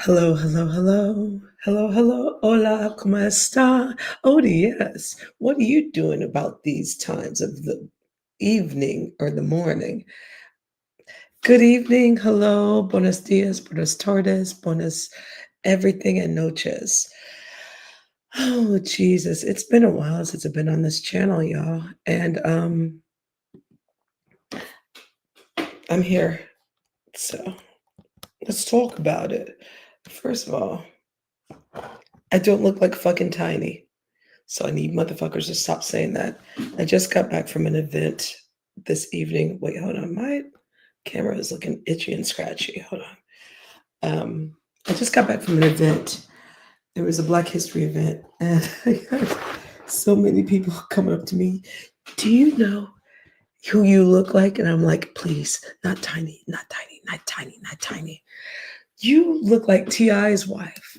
Hello, hello, hello. Hello, hello. Hola, ¿cómo está? Oh, yes. What are you doing about these times of the evening or the morning? Good evening. Hello. Buenos dias, buenas tardes, buenas everything and noches. Oh, Jesus. It's been a while since I've been on this channel, y'all. And I'm here. So let's talk about it. First of all, I don't look like fucking Tiny. So I need motherfuckers to stop saying that. I just got back from an event this evening. Wait, hold on. My camera is looking itchy and scratchy. Hold on. I just got back from an event. It was a Black History event, and I had so many people coming up to me. Do you know who you look like? And I'm like, please, not Tiny, not Tiny, not Tiny, not Tiny. You look like T.I.'s wife.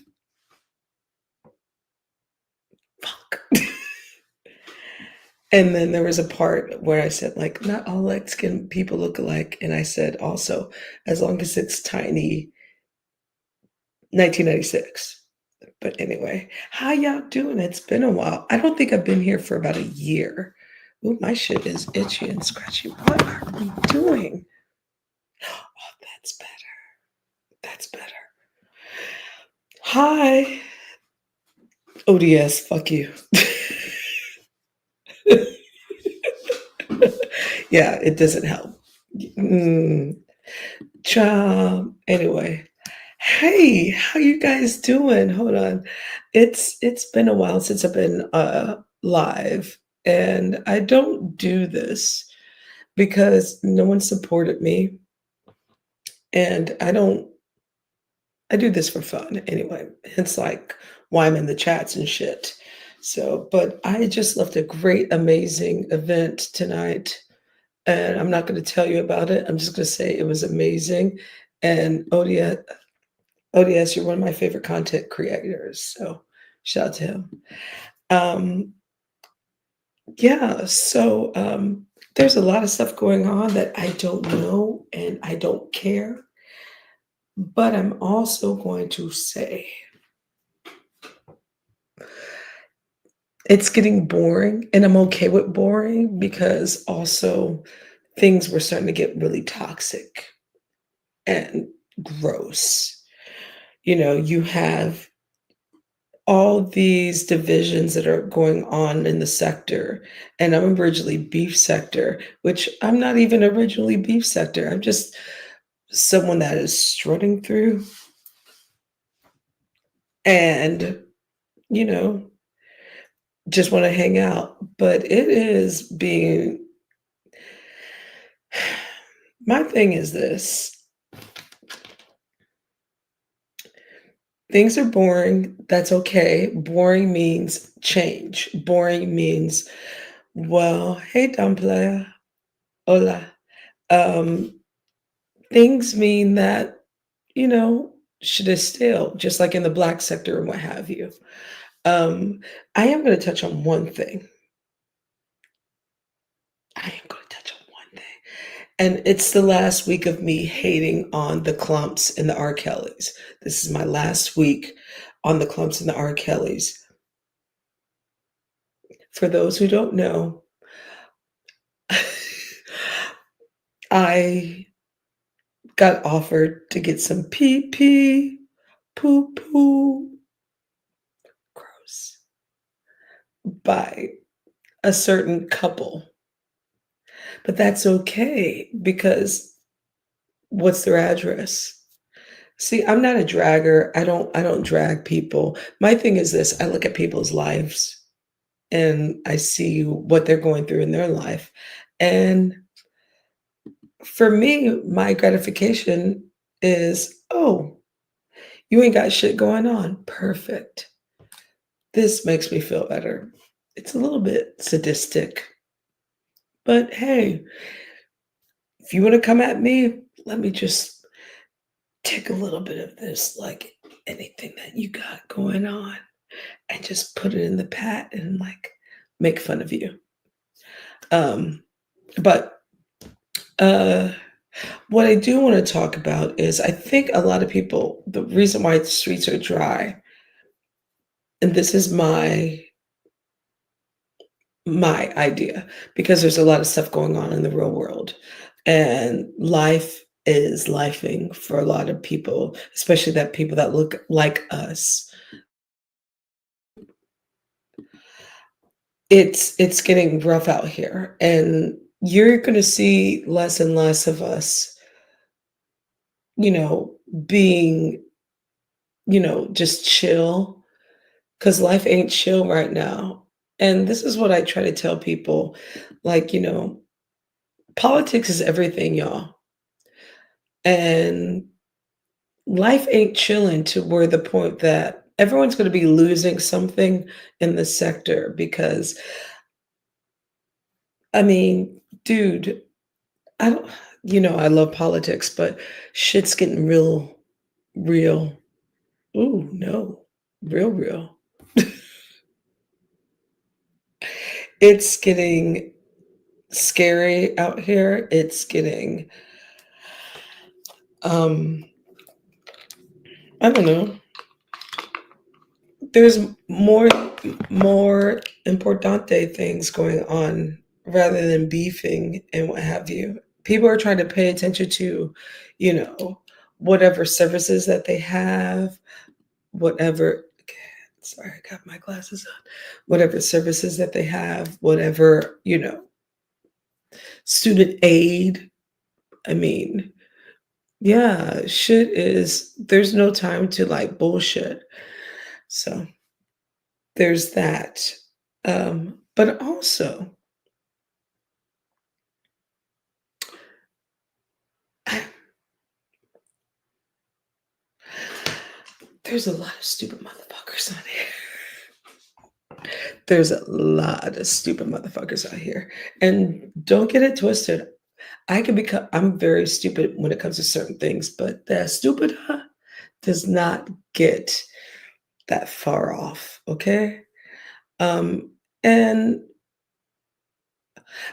Fuck. And then there was a part where I said, like, not all light skinned people look alike. And I said also, as long as it's Tiny, 1996. But anyway, how y'all doing? It's been a while. I don't think I've been here for about a year. Ooh, my shit is itchy and scratchy. What are we doing? Oh, that's better. That's better. Hi. ODS, fuck you. Yeah, it doesn't help. Mm, anyway, hey, how you guys doing? Hold on. It's been a while since I've been live, and I don't do this because no one supported me, and I do this for fun anyway. It's like why I'm in the chats and shit. So, but I just left a great, amazing event tonight, and I'm not going to tell you about it. I'm just going to say it was amazing. And ODS, you're one of my favorite content creators. So shout out to him. Um, yeah, so there's a lot of stuff going on that I don't know and I don't care. But I'm also going to say it's getting boring, and I'm okay with boring because also things were starting to get really toxic and gross. You have all these divisions that are going on in the sector. And I'm originally beef sector, which I'm not even originally beef sector. I'm just someone that is strutting through and, you know, just want to hang out. But it is being, my thing is this: things are boring. That's okay. Boring means change. Boring means, well, hey, dumb player. Hola. Um, Things mean that, you know, shit is stale, just like in the black sector and what have you. Um, I am going to touch on one thing. I am going to touch on one thing. And it's the last week of me hating on the Clumps and the R. Kellys. This is my last week on the Clumps and the R. Kellys. For those who don't know, I got offered to get some pee pee, poo poo, gross, by a certain couple. But that's okay because what's their address? See, I'm not a dragger. I don't drag people. My thing is this: I look at people's lives and I see what they're going through in their life. And for me, my gratification is, oh, you ain't got shit going on. Perfect. This makes me feel better. It's a little bit sadistic, but hey, if you want to come at me, let me just take a little bit of this, like anything that you got going on, and just put it in the pat and like make fun of you. Um, but uh What I do wanna talk about is I think a lot of people the reason why the streets are dry, and this is my idea, because there's a lot of stuff going on in the real world, and life is lifing for a lot of people, especially that people that look like us. It's getting rough out here, and you're gonna see less and less of us, you know, being, just chill, because life ain't chill right now. And this is what I try to tell people, like, politics is everything, y'all. And life ain't chilling to where the point that everyone's gonna be losing something in the sector because, I mean, dude, I don't I love politics, but shit's getting real. Ooh, no. Real. It's getting scary out here. It's getting, um, I don't know. There's more importante things going on rather than beefing and what have you. People are trying to pay attention to, you know, whatever services that they have, whatever. Okay, sorry, I got my glasses on. Whatever services that they have, whatever, student aid. I mean, yeah, there's no time to like bullshit. So there's that. But also, there's a lot of stupid motherfuckers on here. There's a lot of stupid motherfuckers out here. And don't get it twisted. I'm very stupid when it comes to certain things, but that stupid does not get that far off. Okay. Um, and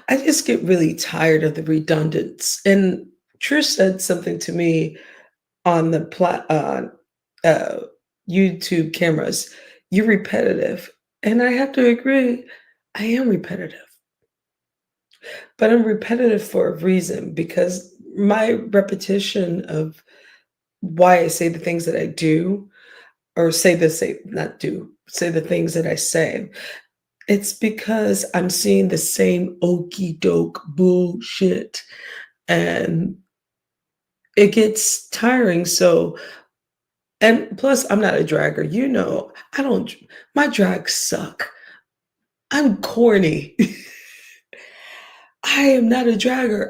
I just get really tired of the redundance. And Trish said something to me on the uh, YouTube cameras. You're repetitive, and I have to agree. I am repetitive, but I'm repetitive for a reason because my repetition of why I say the things that I do, or say not do, say the things that I say. It's because I'm seeing the same okey doke bullshit, and it gets tiring. So, and plus, I'm not a dragger. I don't, my drags suck. I'm corny. I am not a dragger.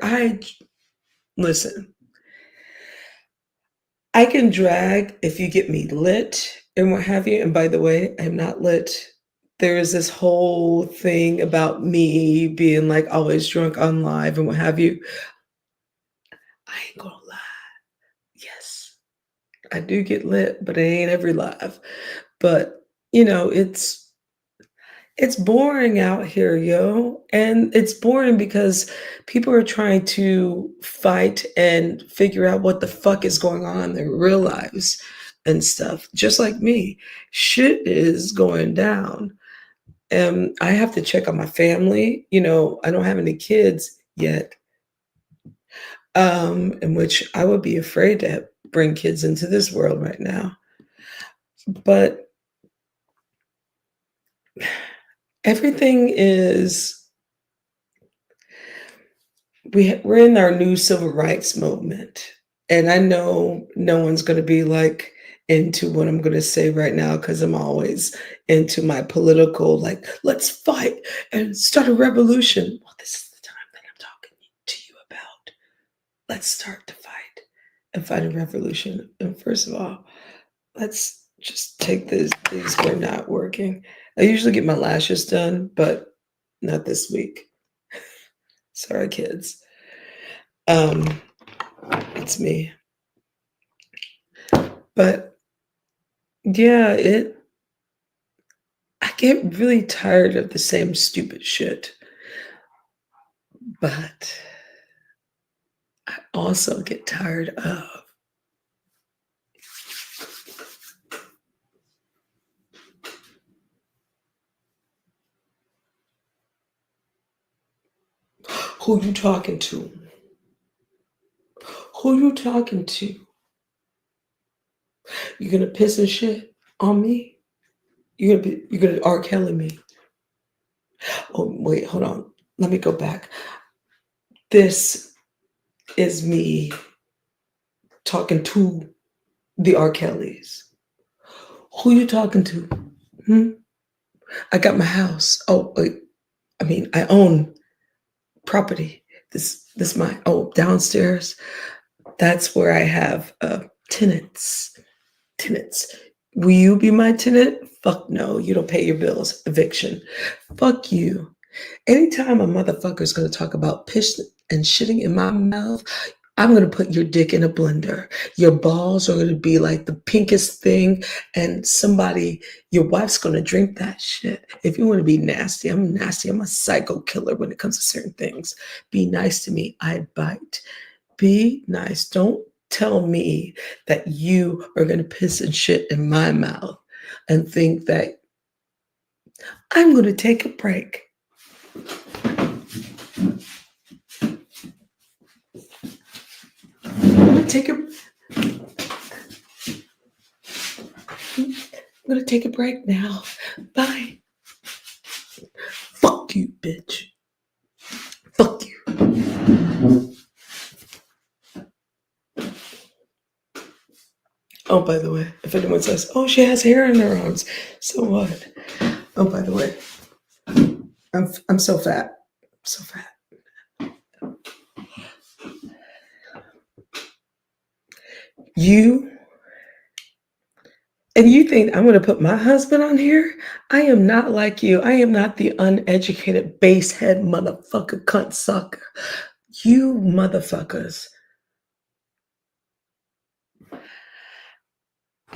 Listen, I can drag if you get me lit and what have you. And by the way, I'm not lit. There is this whole thing about me being like always drunk on live and what have you. I ain't gonna lie. Yes, I do get lit, but it ain't every live. But you know, it's boring out here, yo. And it's boring because people are trying to fight and figure out what the fuck is going on in their real lives and stuff. Just like me, shit is going down. And I have to check on my family. I don't have any kids yet, in which I would be afraid to bring kids into this world right now. But everything is we're in our new civil rights movement, and I know no one's going to be like into what I'm going to say right now because I'm always into my political, like, let's fight and start a revolution. Well, this is the time that I'm talking to you about. Let's start to fight and fight a revolution. And first of all, let's just take these were not working. I usually get my lashes done, but not this week. Sorry, kids. Um, it's me. But yeah, I get really tired of the same stupid shit. But I also get tired of who you talking to. Who you talking to? You gonna piss and shit on me? You gonna R. Kelly me? Oh wait, hold on. Let me go back. This is me talking to the R. Kellys. Who you talking to? Hmm? I got my house. Oh, wait. I mean, I own property. This my downstairs. That's where I have tenants. Tenants. Will you be my tenant? Fuck no. You don't pay your bills. Eviction. Fuck you. Anytime a motherfucker's gonna talk about piss and shitting in my mouth, I'm gonna put your dick in a blender. Your balls are gonna be like the pinkest thing, and your wife's gonna drink that shit. If you wanna be nasty, I'm nasty. I'm a psycho killer when it comes to certain things. Be nice to me, I bite. Be nice. Don't tell me that you are gonna piss and shit in my mouth and think that I'm gonna take a break. I'm gonna take a I'm gonna take a break now. Bye. Fuck you, bitch. Fuck you. Oh, by the way, if anyone says, "Oh, she has hair in her arms," so what? Oh, by the way, I'm so fat, so fat. You and you think I'm gonna put my husband on here? I am not like you. I am not the uneducated basehead motherfucker cunt sucker. You motherfuckers.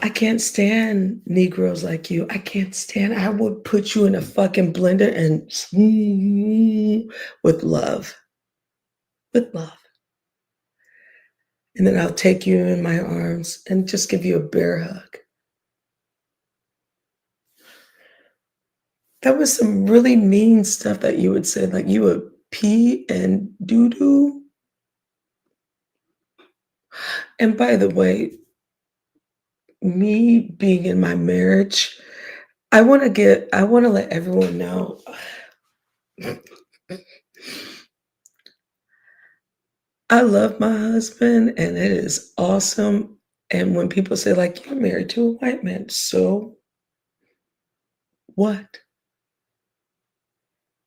I can't stand Negroes like you. I can't stand. I would put you in a fucking blender and with love, with love, and then I'll take you in my arms and just give you a bear hug. That was some really mean stuff that you would say, like you would pee and doo doo. And by the way, me being in my marriage, I want to let everyone know I love my husband and it is awesome. And when people say, like, you're married to a white man, so what?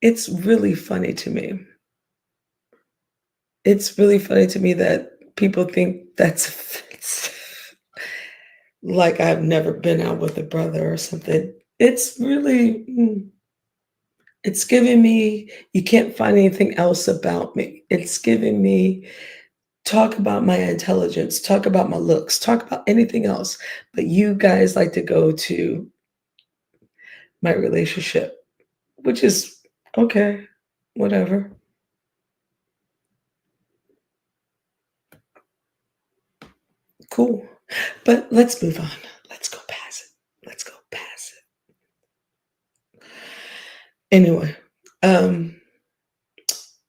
It's really funny to me. It's really funny to me that people think that's offensive. Like I've never been out with a brother or something. It's really, it's giving me, you can't find anything else about me. It's giving me, talk about my intelligence, talk about my looks, talk about anything else. But you guys like to go to my relationship, which is okay, whatever. Cool. But let's move on. Let's go past it. Let's go past it. Anyway, um,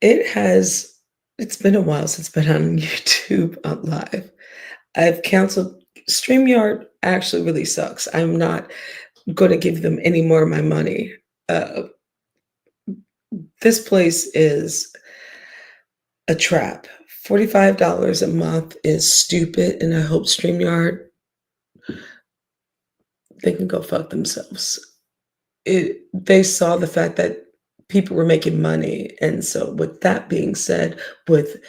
it has it's been a while since I've been on YouTube on live. I've canceled StreamYard actually really sucks. I'm not gonna give them any more of my money. Uh, this place is a trap. $45 a month is stupid, and I hope StreamYard they can go fuck themselves. They saw the fact that people were making money, and so with that being said, with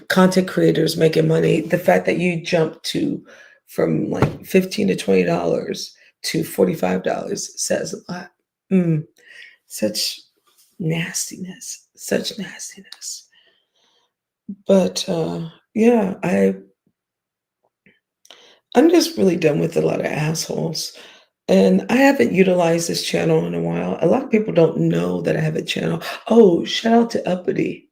content creators making money, the fact that you jump to from like 15 to $20 to $45 says a lot. Mm, such nastiness, such nastiness. But yeah, I'm just really done with a lot of assholes. And I haven't utilized this channel in a while. A lot of people don't know that I have a channel. Oh, shout out to Uppity.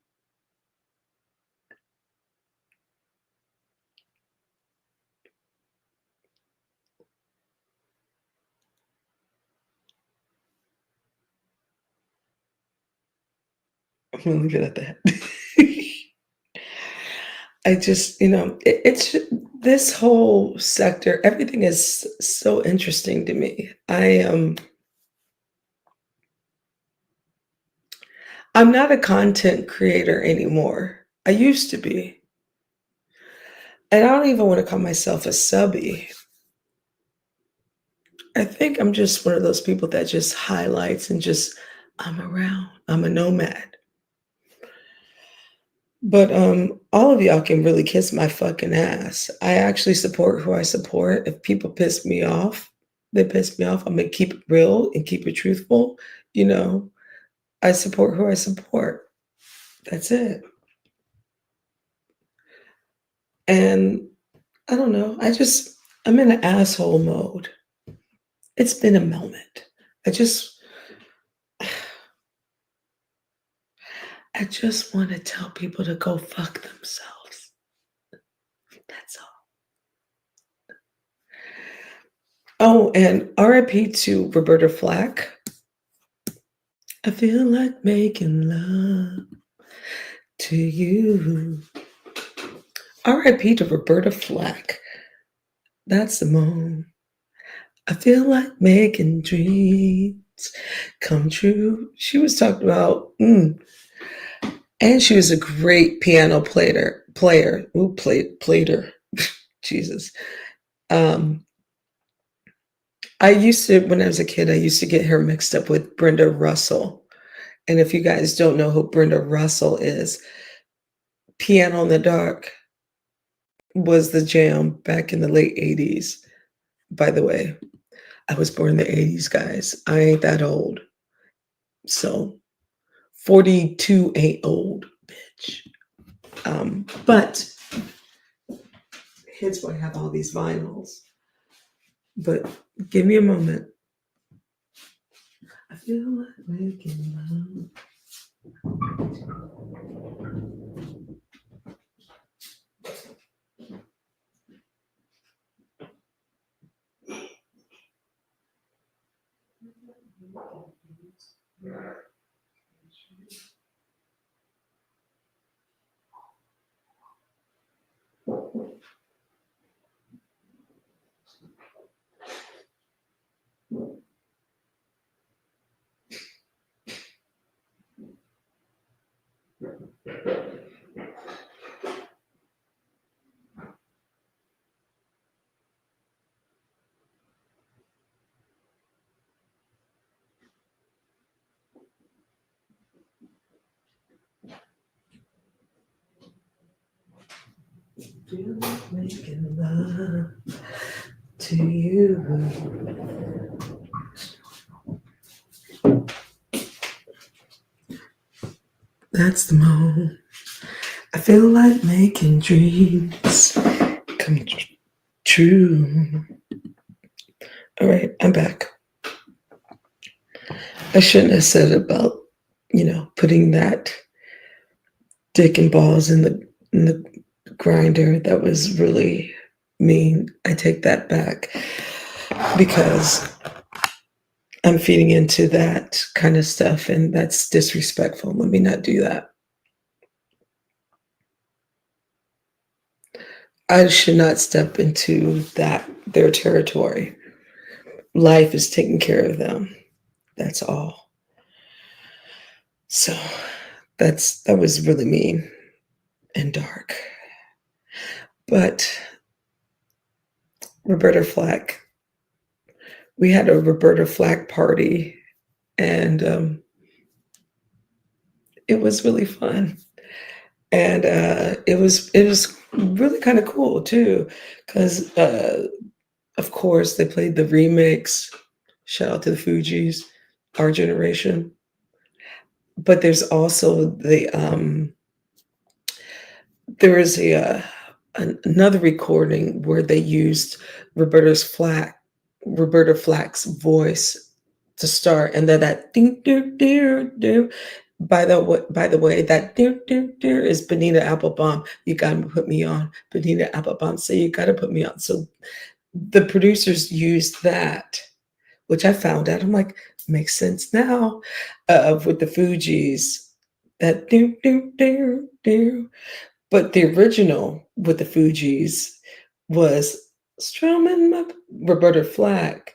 I'm gonna leave it at that. I just, it's this whole sector, everything is so interesting to me. I'm not a content creator anymore. I used to be. And I don't even want to call myself a subby. I think I'm just one of those people that just highlights and just I'm around. I'm a nomad. But all of y'all can really kiss my fucking ass. I actually support who I support. If people piss me off, they piss me off. I'm gonna keep it real and keep it truthful. You know, I support who I support. That's it. And I don't know. I'm in an asshole mode. It's been a moment. I just I just want to tell people to go fuck themselves. That's all. Oh, and RIP to Roberta Flack. I feel like making love to you. RIP to Roberta Flack. That's the moan. I feel like making dreams come true. She was talking about, and she was a great piano player. Ooh, plater. Jesus. Um, I used to, when I was a kid, I used to get her mixed up with Brenda Russell. And if you guys don't know who Brenda Russell is, Piano in the Dark was the jam back in the late 80s. By the way, I was born in the 80s, guys. I ain't that old. So 42 ain't old, bitch. But hence why I have all these vinyls. But give me a moment. I feel like making love. Feel like making love to you. That's the moment. I feel like making dreams come true. All right, I'm back. I shouldn't have said about, putting that dick and balls in the grinder. That was really mean. I take that back because I'm feeding into that kind of stuff and that's disrespectful. Let me not do that. I should not step into their territory. Life is taking care of them. That's all. So that was really mean and dark. But Roberta Flack, we had a Roberta Flack party, and it was really fun. And it was really kind of cool too, because of course they played the remix. Shout out to the Fugees, Our Generation. But there's also there is another recording where they used Roberta Flack's voice to start, and then that ding doo doo doo. By the way, that doo doo doo is Benita Applebaum. You gotta put me on, Benita Applebaum. So you gotta put me on. So the producers used that, which I found out. I'm like, makes sense now, with the Fugees. That do do do do. But the original with the Fugees was strumming my Roberta Flack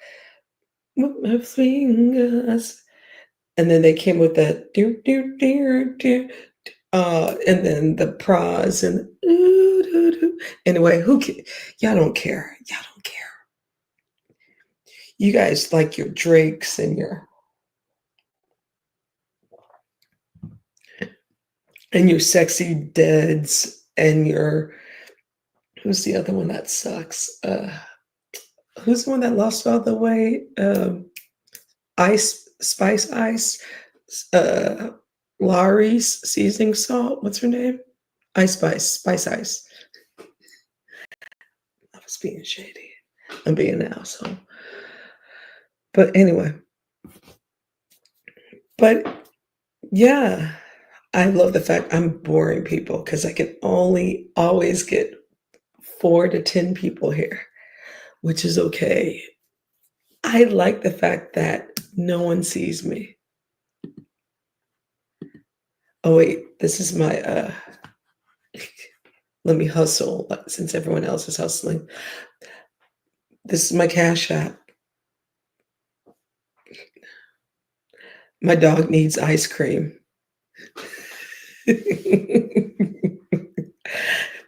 with my fingers, and then they came with that do do do do, and then the pras and ooh, doo, doo. Anyway, y'all don't care. Y'all don't care. You guys like your Drakes and your sexy deads and your who's the other one that sucks? Who's the one that lost all the weight? Ice Spice Ice, uh, Laurie's seasoning salt. What's her name? Ice Spice Ice. I was being shady. I'm being an asshole. But anyway, but yeah, I love the fact I'm boring people because I can only always get 4 to 10 people here, which is okay. I like the fact that no one sees me. Oh wait, this is my let me hustle since everyone else is hustling. This is my cash app. My dog needs ice cream.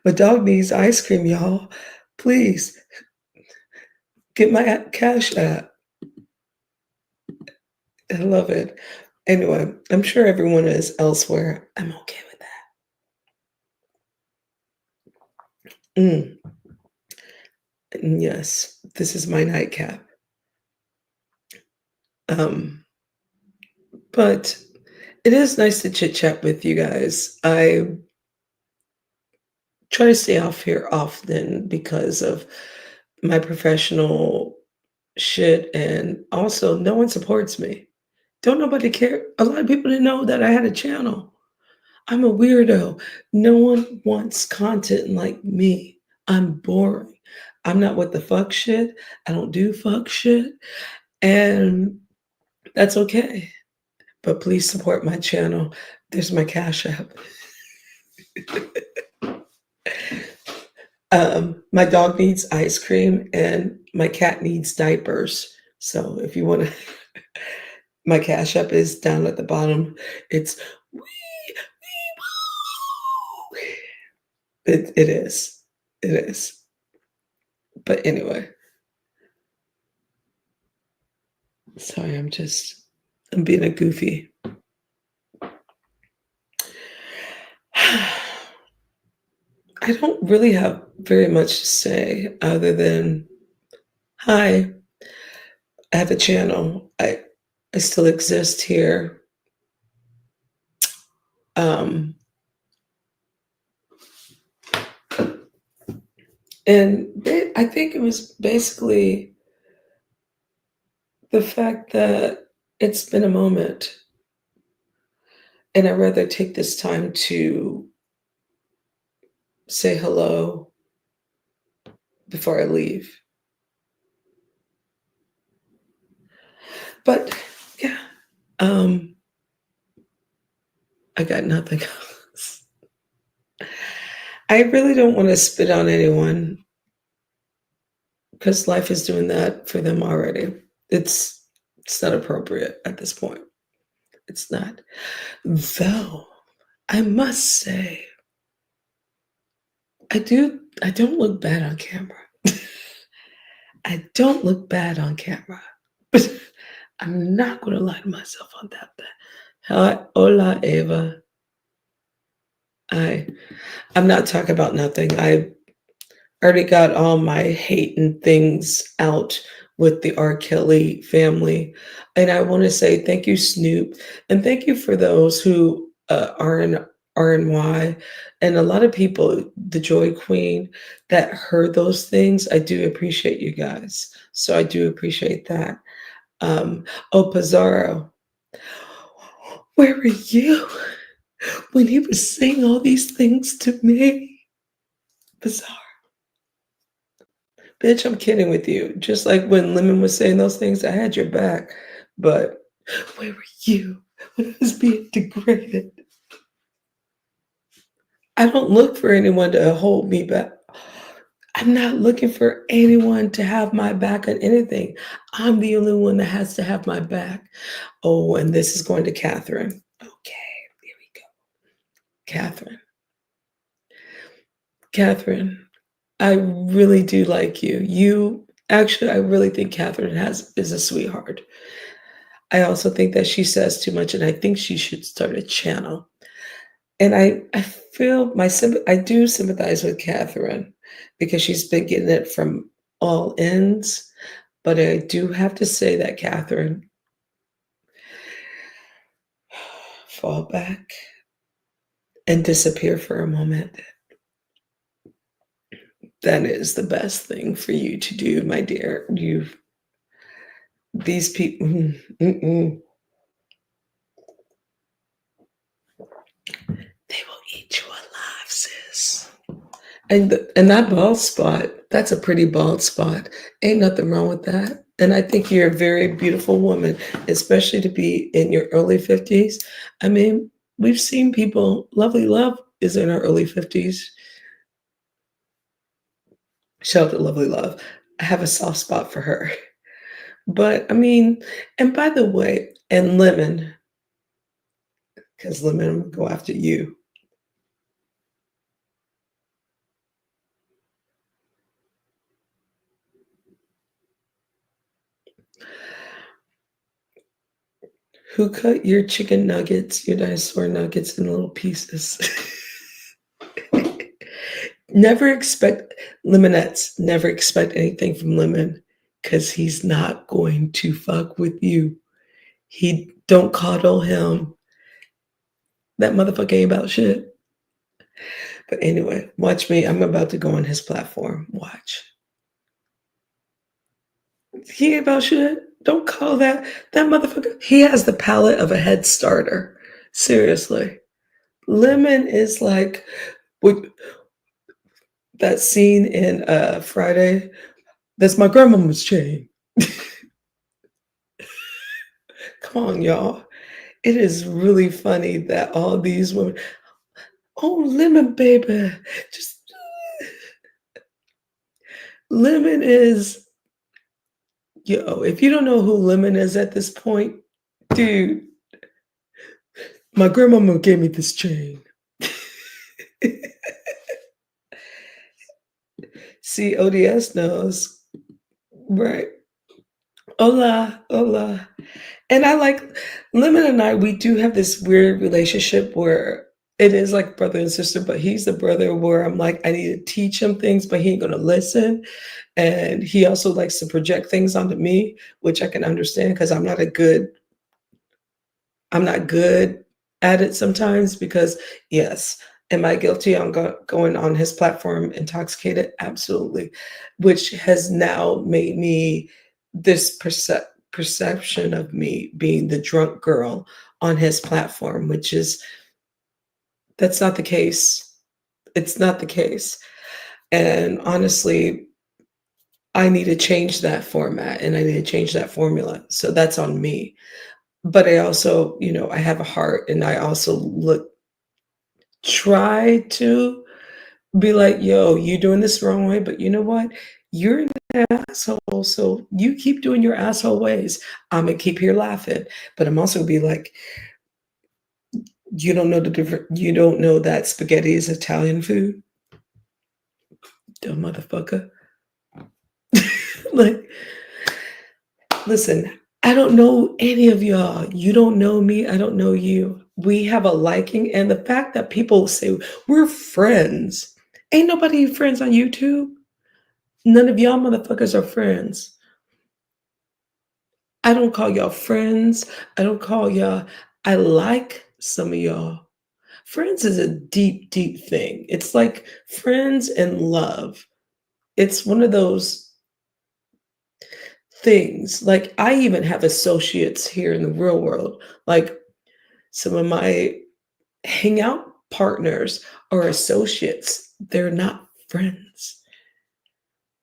My dog needs ice cream, y'all. Please get my cash app. I love it. Anyway, I'm sure everyone is elsewhere. I'm okay with that. And yes, this is my nightcap. Um, but it is nice to chit chat with you guys. I try to stay off here often because of my professional shit, and also no one supports me. Don't nobody care. A lot of people didn't know that I had a channel. I'm a weirdo. No one wants content like me. I'm boring. I'm not with the fuck shit. I don't do fuck shit. And that's okay. But please support my channel. There's my cash app. My dog needs ice cream and my cat needs diapers. So if you want to, my cash app is down at the bottom. It's wee, wee, woo. It is. It is. But anyway, sorry, I'm being a goofy. I don't really have very much to say other than hi, I have a channel. I still exist here. Um, and I think it was basically the fact that it's been a moment, and I'd rather take this time to say hello before I leave. But yeah, um, I got nothing else. I really don't want to spit on anyone because life is doing that for them already. It's it's not appropriate at this point. It's not. Though I must say, I don't look bad on camera. I don't look bad on camera. But I'm not gonna lie to myself on that. Hi, hola Eva. I I'm not talking about nothing. I already got all my hate and things out with the R. Kelly family. And I want to say thank you, Snoop, and thank you for those who are in RNY and a lot of people, the Joy Queen, that heard those things. I do appreciate you guys. So I do appreciate that. Oh, Pizarro, where were you when he was saying all these things to me? Pizarro. Bitch, I'm kidding with you. Just like when Lemon was saying those things, I had your back. But where were you when I was being degraded? I don't look for anyone to hold me back. I'm not looking for anyone to have my back on anything. I'm the only one that has to have my back. Oh, and this is going to Catherine. Okay, here we go. Catherine. Catherine, I really do like you. I really think Catherine has is a sweetheart. I also think that she says too much, and I think she should start a channel. And I feel I do sympathize with Catherine because she's been getting it from all ends. But I do have to say that Catherine, fall back and disappear for a moment. That is the best thing for you to do, my dear. These people, they will eat you alive, sis. And that bald spot, that's a pretty bald spot. Ain't nothing wrong with that. And I think you're a very beautiful woman, especially to be in your early 50s. I mean, we've seen people, Lovely Love is in her early 50s. Shout out to Lovely Love. I have a soft spot for her. But I mean, and by the way, and Lemon, because Lemon will go after you. Who cut your chicken nuggets, your dinosaur nuggets in little pieces? Never expect Lemonettes, never expect anything from Lemon because he's not going to fuck with you. He don't coddle him. That motherfucker ain't about shit. But anyway, watch me. I'm about to go on his platform. Watch. He ain't about shit. Don't call that motherfucker. He has the palate of a head starter. Seriously. Lemon is like with that scene in Friday. That's my grandmama's chain. Come on, y'all. It is really funny that all these women, oh, Lemon baby, just Lemon is, yo, if you don't know who Lemon is at this point, dude, my grandmama gave me this chain. See, ODS knows, right? Hola, hola. And I like Lemon and I, we do have this weird relationship where it is like brother and sister, but he's the brother where I'm like, I need to teach him things, but he ain't gonna listen. And he also likes to project things onto me, which I can understand because I'm not good at it sometimes because yes, am I guilty on going on his platform intoxicated? Absolutely, which has now made me this perception of me being the drunk girl on his platform, which is that's not the case. It's not the case. And honestly, I need to change that format and I need to change that formula. So that's on me. But I also, I have a heart and I also try to be like, yo, you doing this the wrong way, but you know what? You're an asshole, so you keep doing your asshole ways. I'm gonna keep here laughing, but I'm also gonna be like, you don't know that spaghetti is Italian food, dumb motherfucker. Like, listen, I don't know any of y'all. You don't know me. I don't know you. We have a liking. And the fact that people say we're friends, ain't nobody friends on YouTube. None of y'all motherfuckers are friends. I don't call y'all friends. I don't call y'all, I like some of y'all. Friends is a deep, deep thing. It's like friends and love. It's one of those things. Like, I even have associates here in the real world. Like, some of my hangout partners are associates. They're not friends.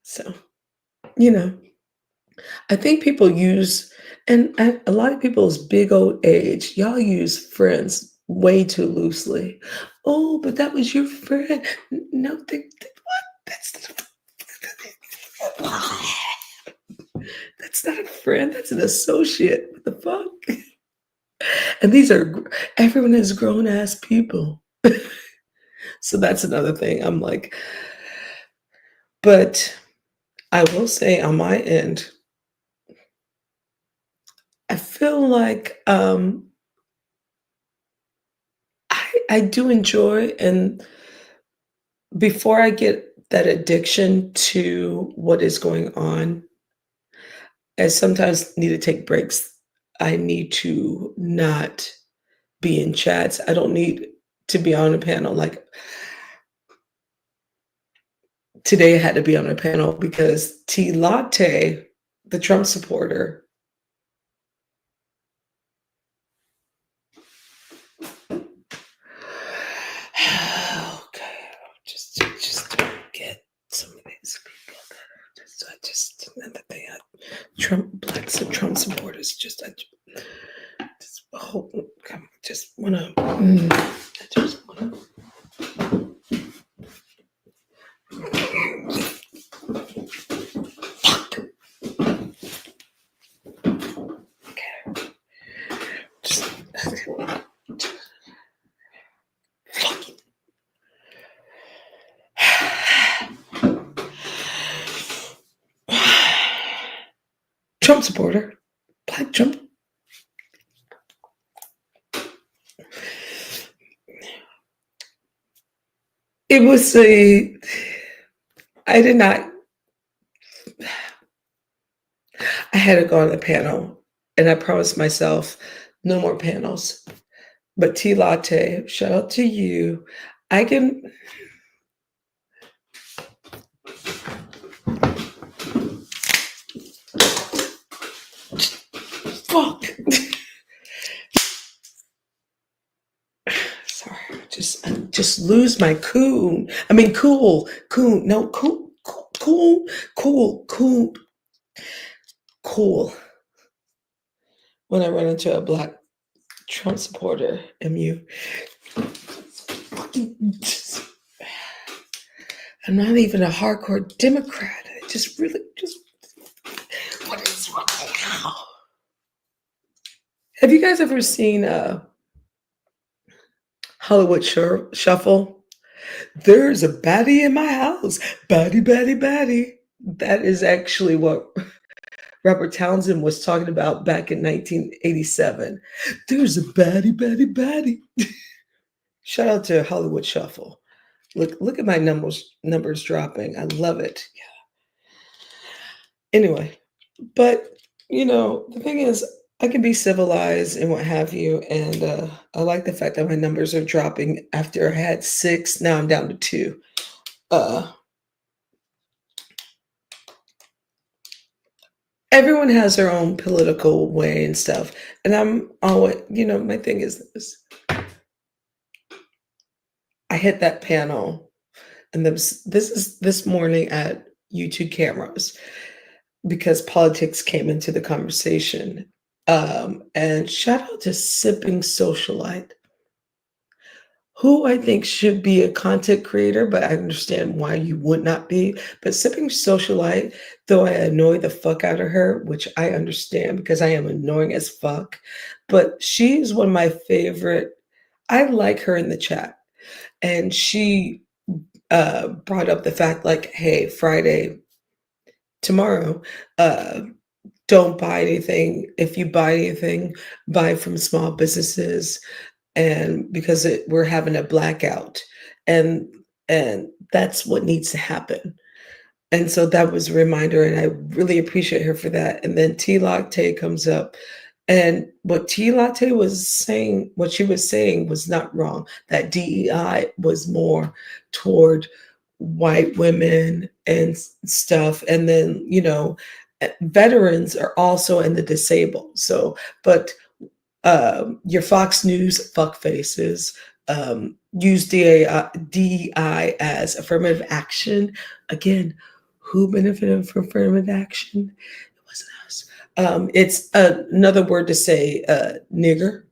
So, you know, I think people use, and a lot of people's big old age, y'all use friends way too loosely. Oh, but that was your friend. No, what? That's not a friend. That's an associate. What the fuck? And everyone is grown ass people. So that's another thing. I'm like, but I will say on my end, I feel like I do enjoy, and before I get that addiction to what is going on, I sometimes need to take breaks. I need to not be in chats. I don't need to be on a panel. Like today, I had to be on a panel because T Latte, the Trump supporter, okay, just to get some of these people that are just that they had Trump supporters. Just hope, just wanna, I just wanna. Okay, just Trump supporter, black Trump. It was a. I did not. I had to go on a panel, and I promised myself no more panels. But T Latte, shout out to you. I can. Fuck. Sorry, I just lose my cool. I mean, cool. No, cool. Cool. When I run into a black Trump supporter, MU. I'm not even a hardcore Democrat. I just really just. What is wrong now? Have you guys ever seen Hollywood Shuffle? There's a baddie in my house. Baddie. That is actually what Robert Townsend was talking about back in 1987. There's a baddie. Shout out to Hollywood Shuffle. Look at my numbers dropping. I love it. Anyway, but the thing is, I can be civilized and what have you, and I like the fact that my numbers are dropping. After I had six, now I'm down to two. Uh, Everyone has their own political way and stuff, and I'm always, my thing is this: I hit that panel, and this is this morning at YouTube cameras because politics came into the conversation. And shout out to Sipping Socialite, who I think should be a content creator, but I understand why you would not be. But Sipping Socialite, though I annoy the fuck out of her, which I understand because I am annoying as fuck, but she is one of my favorite. I like her in the chat. And she brought up the fact like, hey, Friday, tomorrow, don't buy anything. If you buy anything, buy from small businesses, and because we're having a blackout, and that's what needs to happen. And so that was a reminder, and I really appreciate her for that. And then T Latte comes up, and what she was saying was not wrong. That DEI was more toward white women and stuff. And then, veterans are also in the disabled. So, but your Fox News fuck faces use DEI as affirmative action. Again, who benefited from affirmative action? It wasn't us. It's another word to say nigger.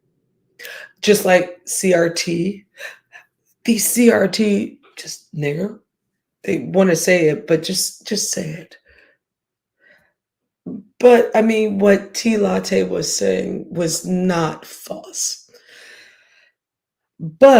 just like CRT. These CRT, just nigger. They want to say it, but just say it. But I mean, what T Latte was saying was not false. But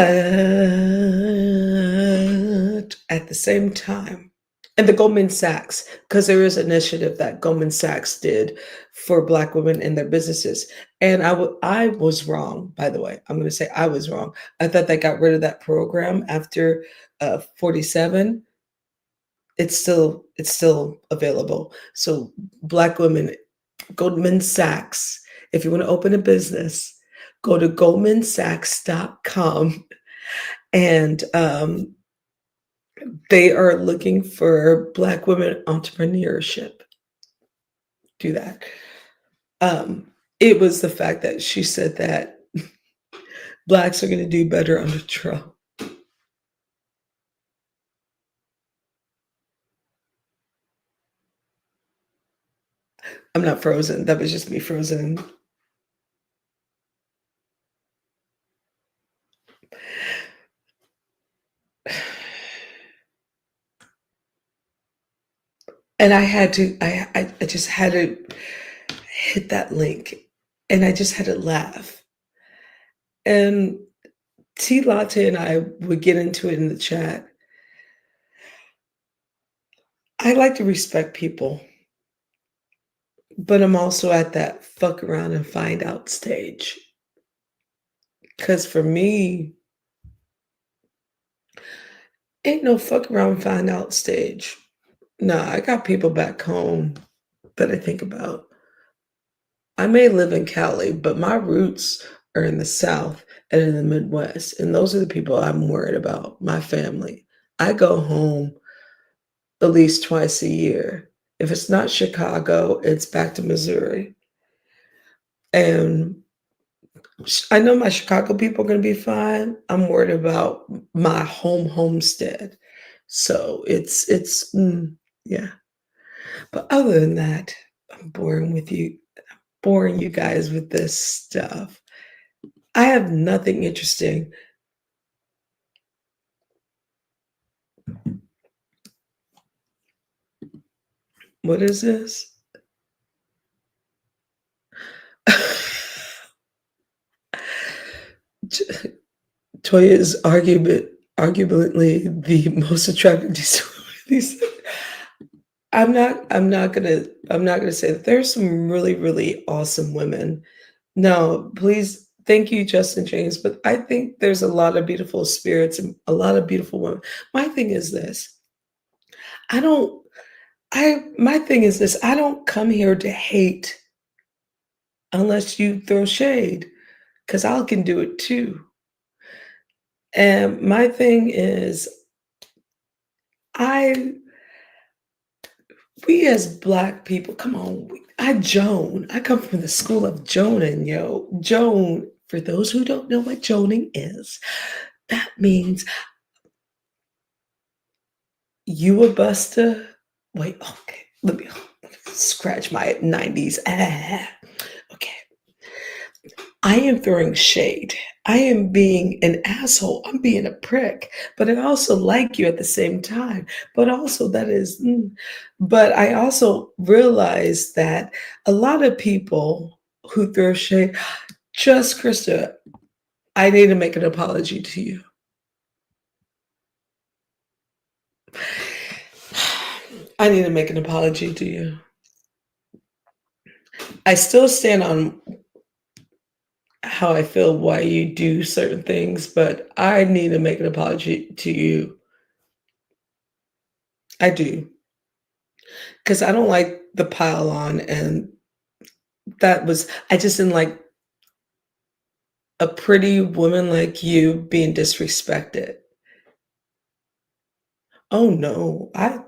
at the same time, and the Goldman Sachs, because there is an initiative that Goldman Sachs did for Black women in their businesses. And I was wrong, by the way. I'm going to say I was wrong. I thought they got rid of that program after 47. It's still available. So Black women, Goldman Sachs, if you want to open a business, go to goldmansachs.com, and they are looking for Black women entrepreneurship. Do that. It was the fact that she said that Blacks are going to do better under Trump. I'm not frozen. That was just me frozen. And I just had to hit that link, and I just had to laugh. And T Latte and I would get into it in the chat. I like to respect people, but I'm also at that fuck around and find out stage. Because for me, ain't no fuck around and find out stage. Nah, I got people back home that I think about. I may live in Cali, but my roots are in the South and in the Midwest. And those are the people I'm worried about, my family. I go home at least twice a year. If it's not Chicago, it's back to Missouri. And I know my Chicago people are going to be fine. I'm worried about my homestead. So yeah. But other than that, I'm boring you guys with this stuff. I have nothing interesting. What is this? Toya is arguably the most attractive these. I'm not gonna say that there's some really, really awesome women. No, please, thank you, Justin James. But I think there's a lot of beautiful spirits and a lot of beautiful women. My thing is this. I don't my thing is this. I don't come here to hate unless you throw shade, because I can do it too. And my thing is, I we as Black people, come on, I Joan. I come from the school of Jonan, yo. Joan, for those who don't know what Joning is, that means you a buster. Wait, okay, let me scratch my 90s. Okay. I am throwing shade. I am being an asshole. I'm being a prick, but I also like you at the same time. But also, but I also realize that a lot of people who throw shade, just Krista, I need to make an apology to you. I need to make an apology to you. I still stand on how I feel, why you do certain things, but I need to make an apology to you. I do. Because I don't like the pile on, and I just didn't like a pretty woman like you being disrespected. Oh no, I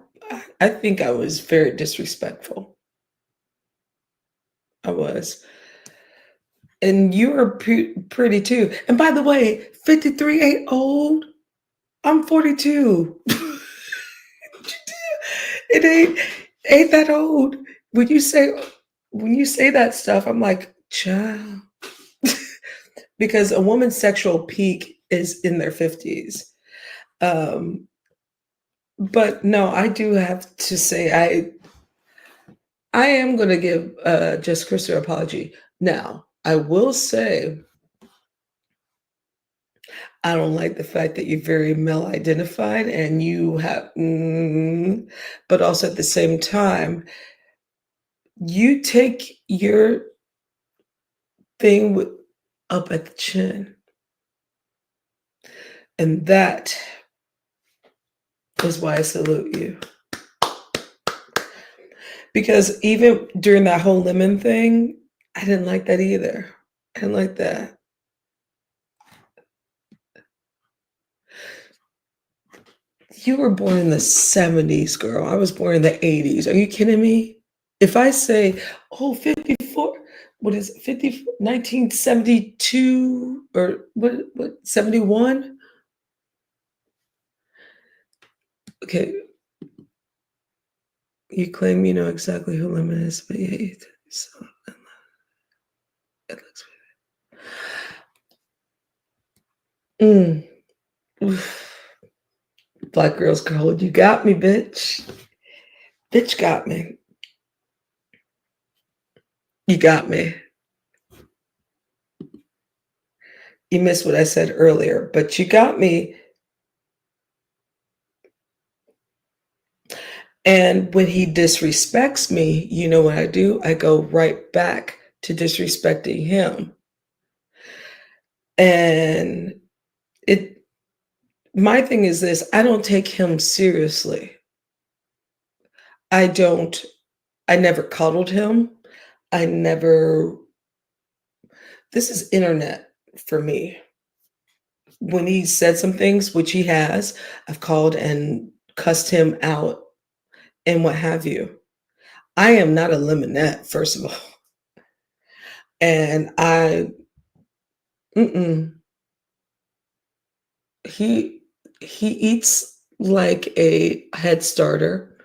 think I was very disrespectful. I was. And you were pretty too. And by the way, 53 ain't old. I'm 42. It ain't that old. When you say that stuff, I'm like, child. because a woman's sexual peak is in their 50s. Um, but no, I do have to say I am gonna give, Just Chris her apology. Now, I will say, I don't like the fact that you're very male identified and you have but also at the same time, you take your thing with up at the chin, and that is why I salute you. Because even during that whole lemon thing, I didn't like that either. I didn't like that. You were born in the 70s, girl. I was born in the 80s. Are you kidding me? If I say, oh, 54, what is it, 50, 1972 or what, 71? Okay, you claim you know exactly who Lemon is, but yeah, so it looks mm, oof. Black girls code. You got me, bitch. Bitch got me. You got me. You missed what I said earlier, but you got me. And when he disrespects me, you know what I do? I go right back to disrespecting him. And it my thing is this, I don't take him seriously. I don't I never cuddled him. I never This is internet for me. When he said some things, which he has, I've called and cussed him out and what have you. I am not a lemonette, first of all. And mm-mm, he he eats like a head starter.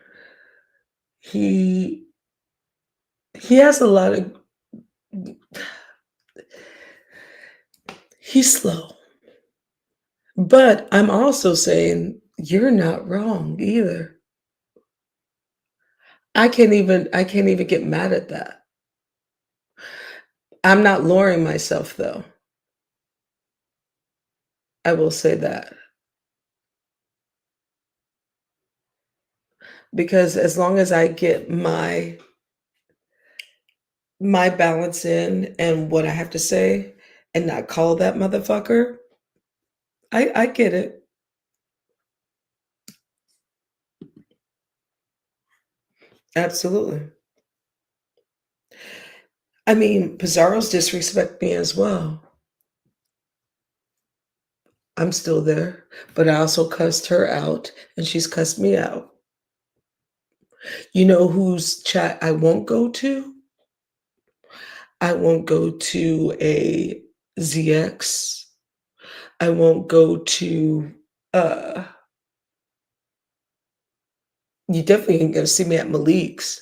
He he has a lot of he's slow. But I'm also saying you're not wrong either. I can't even get mad at that. I'm not lowering myself though. I will say that. Because as long as I get my balance in and what I have to say and not call that motherfucker, I get it. Absolutely. I mean, Pizarro's disrespect me as well. I'm still there, but I also cussed her out and she's cussed me out. You know whose chat I won't go to? I won't go to a ZX. I won't go to uh you definitely ain't gonna see me at Malik's.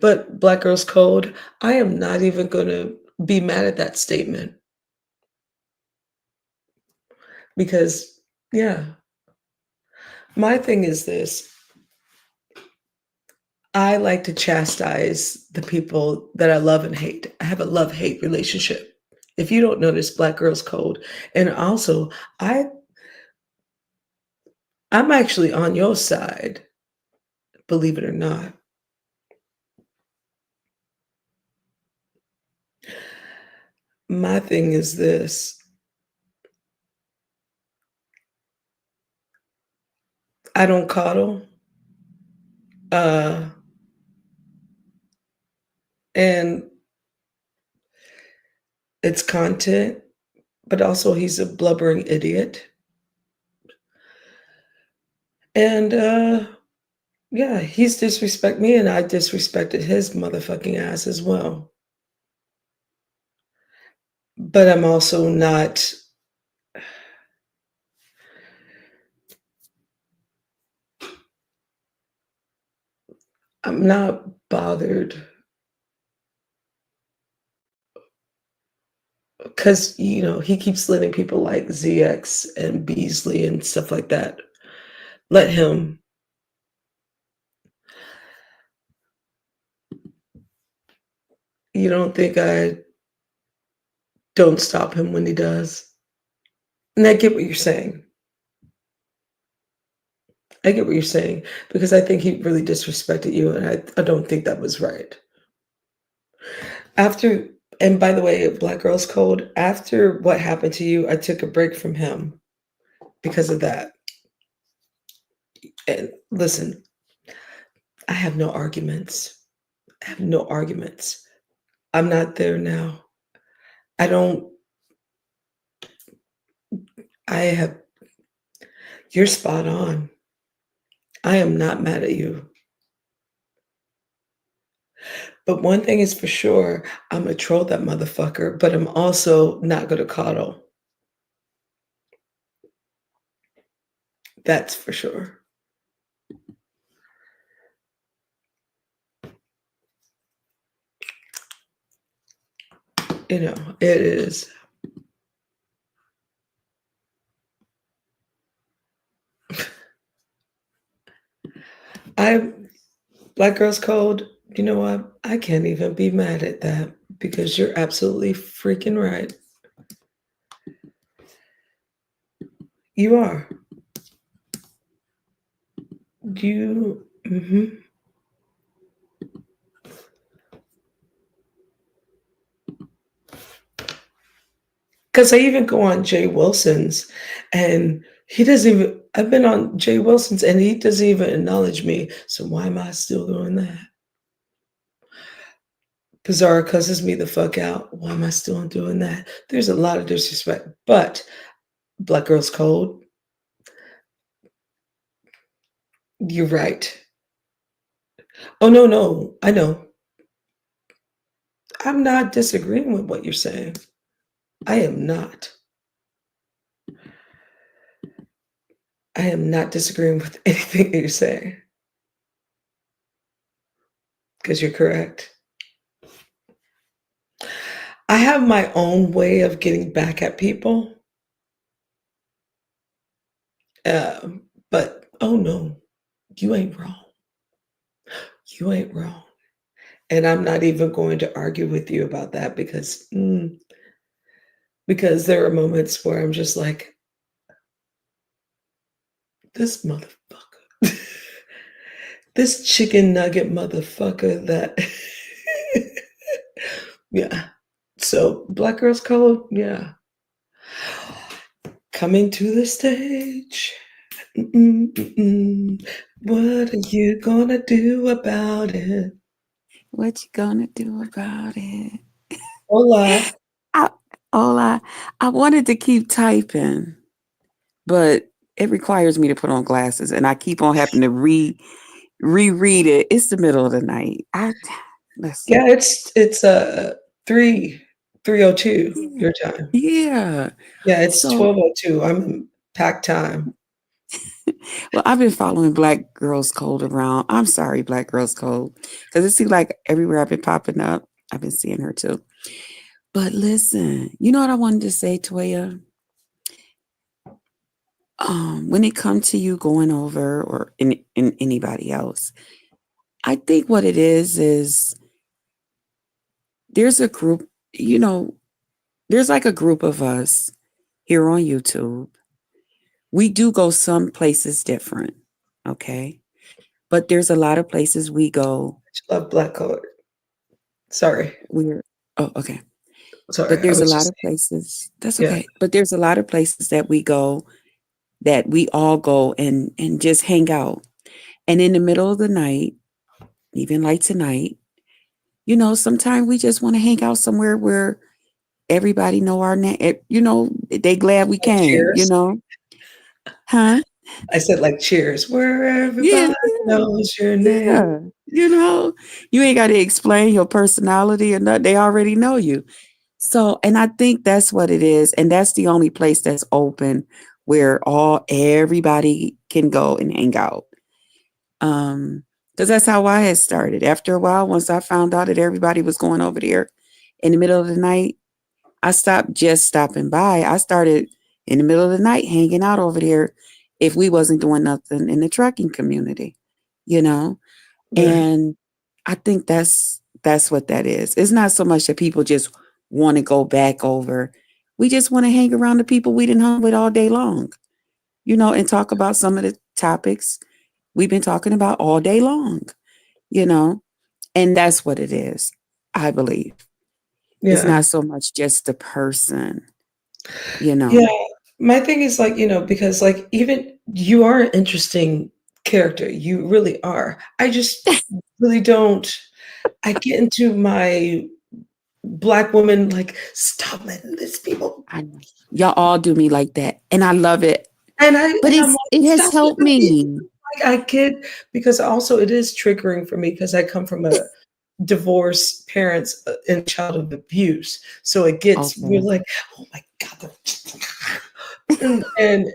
But Black Girls Code, I am not even gonna be mad at that statement because yeah, my thing is this. I like to chastise the people that I love and hate. I have a love-hate relationship. If you don't notice Black Girls Code, and also I I'm actually on your side, believe it or not. My thing is this. I don't coddle. Uh and it's content, but also he's a blubbering idiot. And yeah, he's disrespect me and I disrespected his motherfucking ass as well. But I'm not bothered because he keeps letting people like ZX and Beasley and stuff like that let him. You don't think I don't stop him when he does? And I get what you're saying. I get what you're saying because I think he really disrespected you, and I don't think that was right. After, and by the way, Black Girls Code, after what happened to you, I took a break from him because of that. And listen, I have no arguments. I have no arguments. I'm not there now. I don't, I have, you're spot on. I am not mad at you. But one thing is for sure, I'm gonna troll that motherfucker, but I'm also not gonna coddle. That's for sure. It is. I Black Girls Code, you know what? I can't even be mad at that because you're absolutely freaking right. You are. You, because I even go on Jay Wilson's and he doesn't even, I've been on Jay Wilson's and he doesn't even acknowledge me. So why am I still doing that? Bizarre cusses me the fuck out. Why am I still doing that? There's a lot of disrespect. But Black Girls Code, you're right. Oh, no, no. I know. I'm not disagreeing with what you're saying. I am not. I am not disagreeing with anything that you're saying because you're correct. I have my own way of getting back at people. But oh no, you ain't wrong. You ain't wrong. And I'm not even going to argue with you about that because there are moments where I'm just like, this motherfucker. This chicken nugget motherfucker that yeah. So Black Girls Code, yeah. Coming to the stage. Mm-mm-mm. What are you gonna do about it? What you gonna do about it? Hola. I, Ola, I wanted to keep typing, but it requires me to put on glasses, and I keep on having to reread it. It's the middle of the night. I listen. Yeah, it's 3:02 Yeah, your time. yeah. Yeah, it's So, 12:02. I'm in pack time. well, I've been following Black Girls Code around. I'm sorry, Black Girls Code, because it seems like everywhere I've been popping up, I've been seeing her too. But listen, you know what I wanted to say, Toya? When it comes to you going over or in anybody else, I think what it is there's a group, you know, there's like a group of us here on YouTube. We do go some places different, okay? But there's a lot of places we go. I love black color. Sorry. We're oh, okay. Sorry. But I there's a was lot just of places. That's yeah. okay. But there's a lot of places that we go that we all go and just hang out. And in the middle of the night, even like tonight, sometimes we just want to hang out somewhere where everybody know our name. They glad we Like came, cheers. Huh? I said like cheers, where Yeah, everybody yeah, knows your name. yeah. You ain't got to explain your personality or nothing. They already know you. So, and I think that's what it is. And that's the only place that's open where everybody can go and hang out. Because that's how I had started. After a while, once I found out that everybody was going over there in the middle of the night, I stopped just stopping by. I started in the middle of the night hanging out over there if we wasn't doing nothing in the trucking community, you know? Right. And I think that's what that is. It's not so much that people just want to go back over. We just want to hang around the people we didn't hung with all day long, and talk about some of the topics we've been talking about all day long, you know? And that's what it is, I believe. It's Yeah. not so much just the person, you Yeah. know. My thing is like, because like even you are an interesting character. You really are. I just really don't I get into my black woman like stop letting these people I know. Y'all all do me like that. And I love it. But and I'm like, it has stop helped letting me me. like I get because also it is triggering for me because I come from a divorced parents and childhood abuse. So it gets Okay. real like, oh my God. And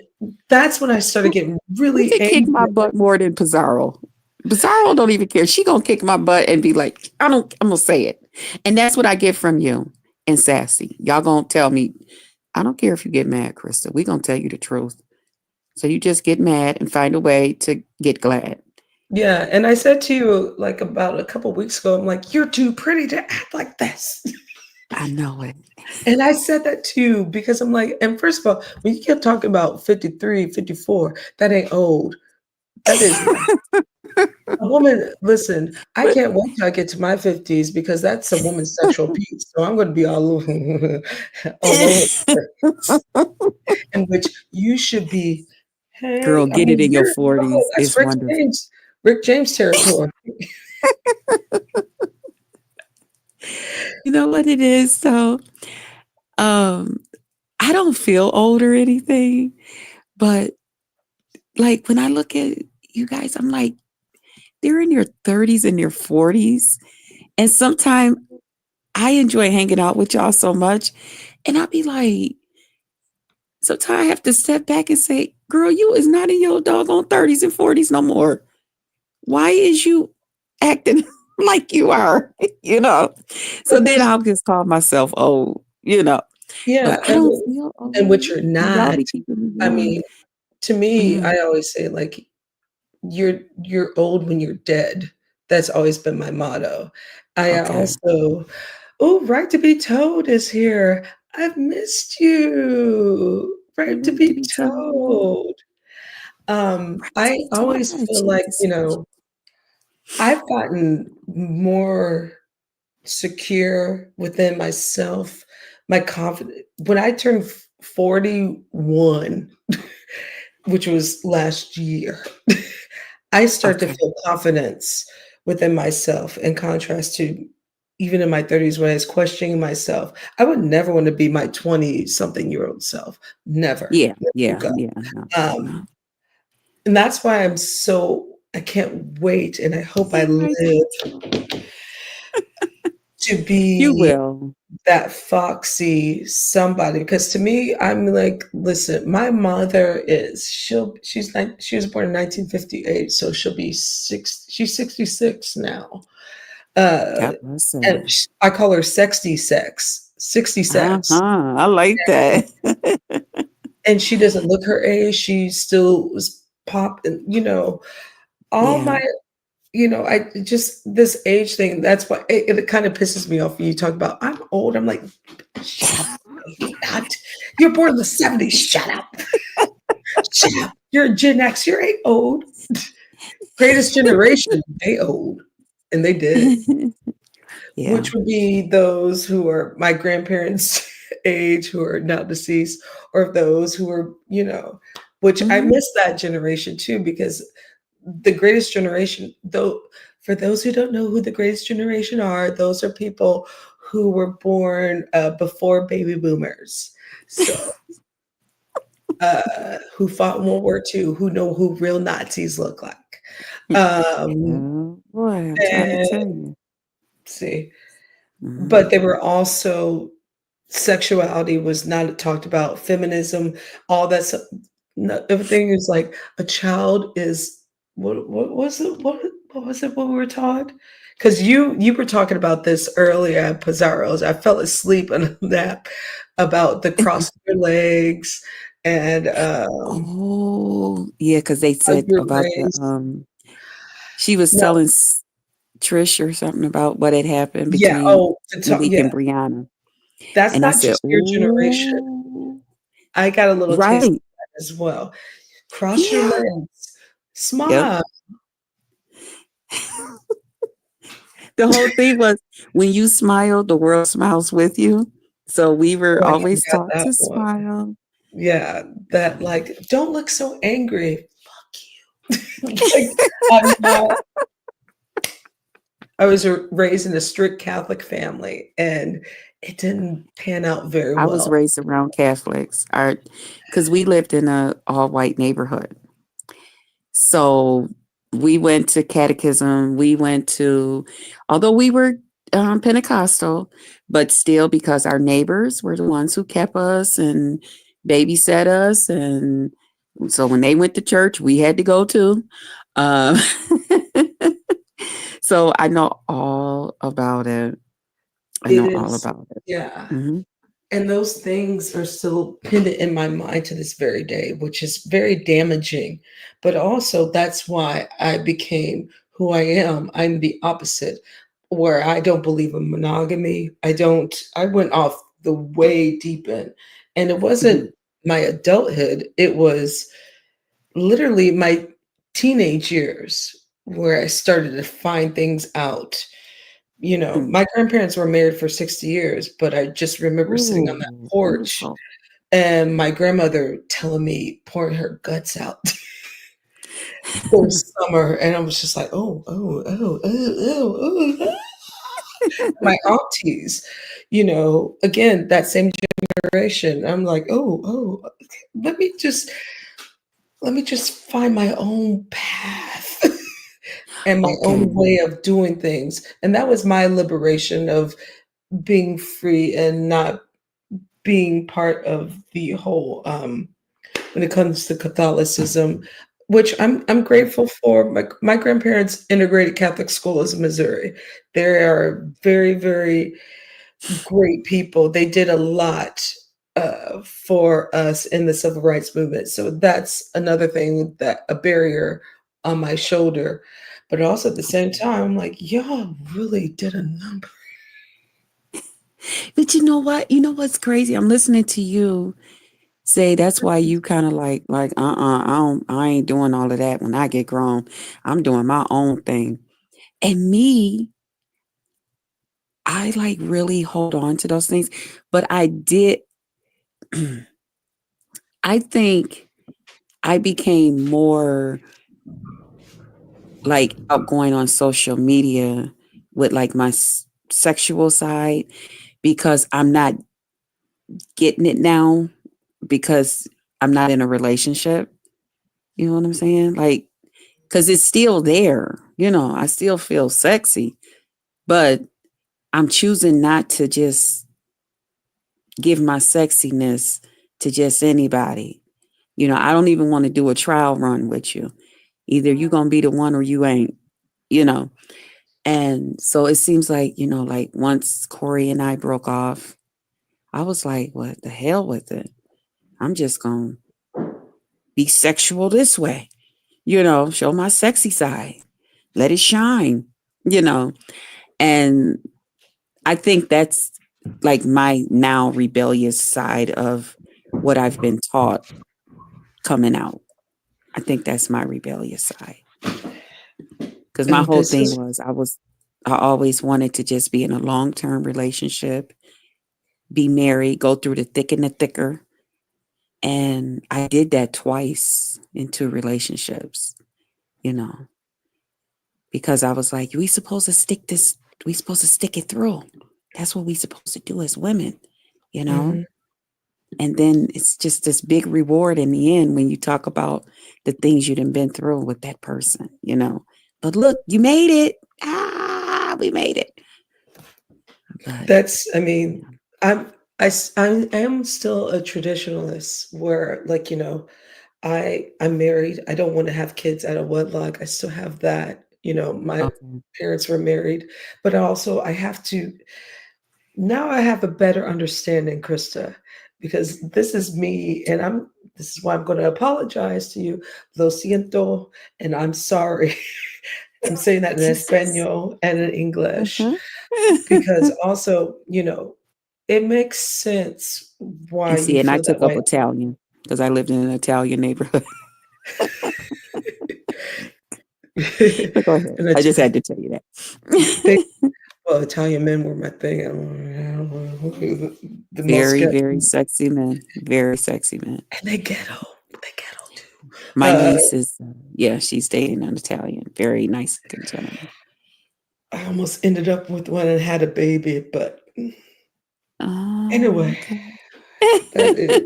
that's when I started getting You really can kick my angry. butt more than Pizarro. Pizarro don't even care. She gonna kick my butt and be like, I'm gonna say it. And that's what I get from you and Sassy. Y'all gonna tell me, I don't care if you get mad, Krista. We gonna tell you the truth. So you just get mad and find a way to get glad. Yeah. And I said to you like about a couple weeks ago, I'm like, you're too pretty to act like this. I know it. And I said that too because I'm like, and first of all, when you kept talking about 53, 54, that ain't old. That is not. A woman, listen, I But can't wait till I get to my 50s because that's a woman's sexual piece. So I'm going to be all over, all over the place, in which you should be, girl, hey, I get it mean, in your 40s. that's It's wonderful. Rick James territory. You know what it is? So um I don't feel old or anything, but like when I look at you guys, I'm like, they're in your 30s and your 40s. And sometimes I enjoy hanging out with y'all so much. And I'll be like, sometimes I have to step back and say, girl, you is not in your doggone 30s and 40s no more. Why is you acting like you are? you know? So But then there's, I'll just call myself old. But yeah, I don't feel and what old. you're And y'all not. be keeping me I young. mean, to me, Mhm. I always say like you're old when you're dead. That's always been my motto. I Okay. also oh, Right to be told is here. I've missed you. Right to Right to be be told. told. Right to I be told. I always gotta feel change like, this. I've gotten more secure within myself, my confidence. When I turned 41, which was last year, I started to Okay. feel confidence within myself in contrast to even in my 30s when I was questioning myself. I would never want to be my 20 something year old self. Never. Yeah. Never would Yeah. go. Yeah. No. No. Um, and that's why I can't wait and I hope I Can't wait. live to You be will. that foxy somebody because to me I'm like listen my mother is she was born in 1958 so she's 66 now uh God bless and her. I call her sexy sex 60 sex I like that. and she doesn't look her age she still was pop and all yeah. my I just this age thing that's why it kind of pisses me off when you talk about I'm old I'm like shut up. You're not. You're born in the 70s. Shut up. Shut up. You're Gen X. You ain't old. Greatest generation, they old. And they did. yeah. Which would be those who are my grandparents' age who are now deceased, or those who are, which I hmm miss that generation too, because the greatest generation, though, for those who don't know who the greatest generation are, those are people who were born before baby boomers. So who fought in World War II, who know who real Nazis look like. Um, Oh, boy, I'm trying to and tell you. see, but Mhm. they were also sexuality was not talked about, feminism, all that stuff. No, everything is like a child is what was it? What was it? What we were taught? because you were talking about this earlier at Pizarro's. I fell asleep on a nap about the cross your legs and Oh, yeah, because they hug said your about the, legs. she was No, telling Trish or something about what had happened yeah. between Oh, to talk. Malik Yeah, and Brianna. that's And I not said, just your generation. "Ooh, I got a little taste right." of that as well. Cross your Yeah. legs, Yep. smile. The whole thing was when you smile, the world smiles with you. So we were Oh, I always forgot taught that to one. smile. Yeah, that like, don't look so angry. Fuck you. Like, I'm not. I was raised in a strict Catholic family, and it didn't pan out very I was well. raised around Catholics. Because we lived in a all white neighborhood. So we went to catechism. We went to, although we were Pentecostal, but still because our neighbors were the ones who kept us and babysat us. And so when they went to church, we had to go too. Um, so I know all about it. I It know all is, about it. yeah. Hmm. And those things are still pinned in my mind to this very day, which is very damaging. But also, that's why I became who I am. I'm the opposite, where I don't believe in monogamy. I went off the way deep end. And it Hmm. wasn't my adulthood, it was literally my teenage years where I started to find things out. You know, Mm. my grandparents were married for 60 years, but I just remember sitting on that Ooh, porch beautiful. and my grandmother telling me, pouring her guts out for summer. And I was just like, oh, oh, oh, oh, oh, oh. My aunties, again, that same generation. I'm like, oh, oh, okay, let me just find my own path and my Okay. own way of doing things. And that was my liberation of being free and not being part of the whole when it comes to Catholicism, which I'm grateful for. My grandparents integrated Catholic schools in Missouri. They are very, very great people. They did a lot for us in the civil rights movement. So that's another thing, that a barrier on my shoulder. But also at the same Okay. time, I'm like, y'all really did a number. But you know what? You know what's crazy? I'm listening to you say that's why you kind of like I ain't doing all of that when I get grown. I'm doing my own thing. And me, I like really hold on to those things, but I did I think I became more like outgoing on social media with like my sexual side because I'm not getting it now because I'm not in a relationship. You know what I'm saying? Like, because it's still there. I still feel sexy, but I'm choosing not to just give my sexiness to just anybody. I don't even want to do a trial run with you. Either you going to be the one or you ain't, you know. And so it seems like, like once Corey and I broke off, I was like, what the hell with it? I'm just going to be sexual this way, show my sexy side, let it shine, you know. And I think that's like my now rebellious side of what I've been taught coming out. I think that's my rebellious side. Because my And whole this thing is was I always wanted to just be in a long term relationship, be married, go through the thick and the thicker. And I did that twice in two relationships, you know, because I was like, we supposed to stick it through. That's what we supposed to do as women, you know? mhm. And then it's just this big reward in the end when you talk about the things you done been through with that person. But look, you made it. We made it. But That's, I you mean, know, I am still a traditionalist where, like, I'm married. I don't want to have kids out of wedlock. I still have that, My Okay. parents were married, but also I have to now I have a better understanding, Krista, because this is me, and this is why I'm going to apologize to you. Lo siento, and I'm sorry. I'm saying that in Jesus. Espanol and in English Uh-huh. because also, it makes sense why And you see, and I feel that took up way. Italian because I lived in an Italian neighborhood. But go ahead. And I it's just had to tell you they that. well, Italian men were my thing. The most Very, get very sexy men. Very sexy men. and they ghetto. They ghetto too. My niece is, yeah, she's dating an Italian. Very nice gentleman. I almost ended up with one and had a baby, but Oh, anyway, okay. that is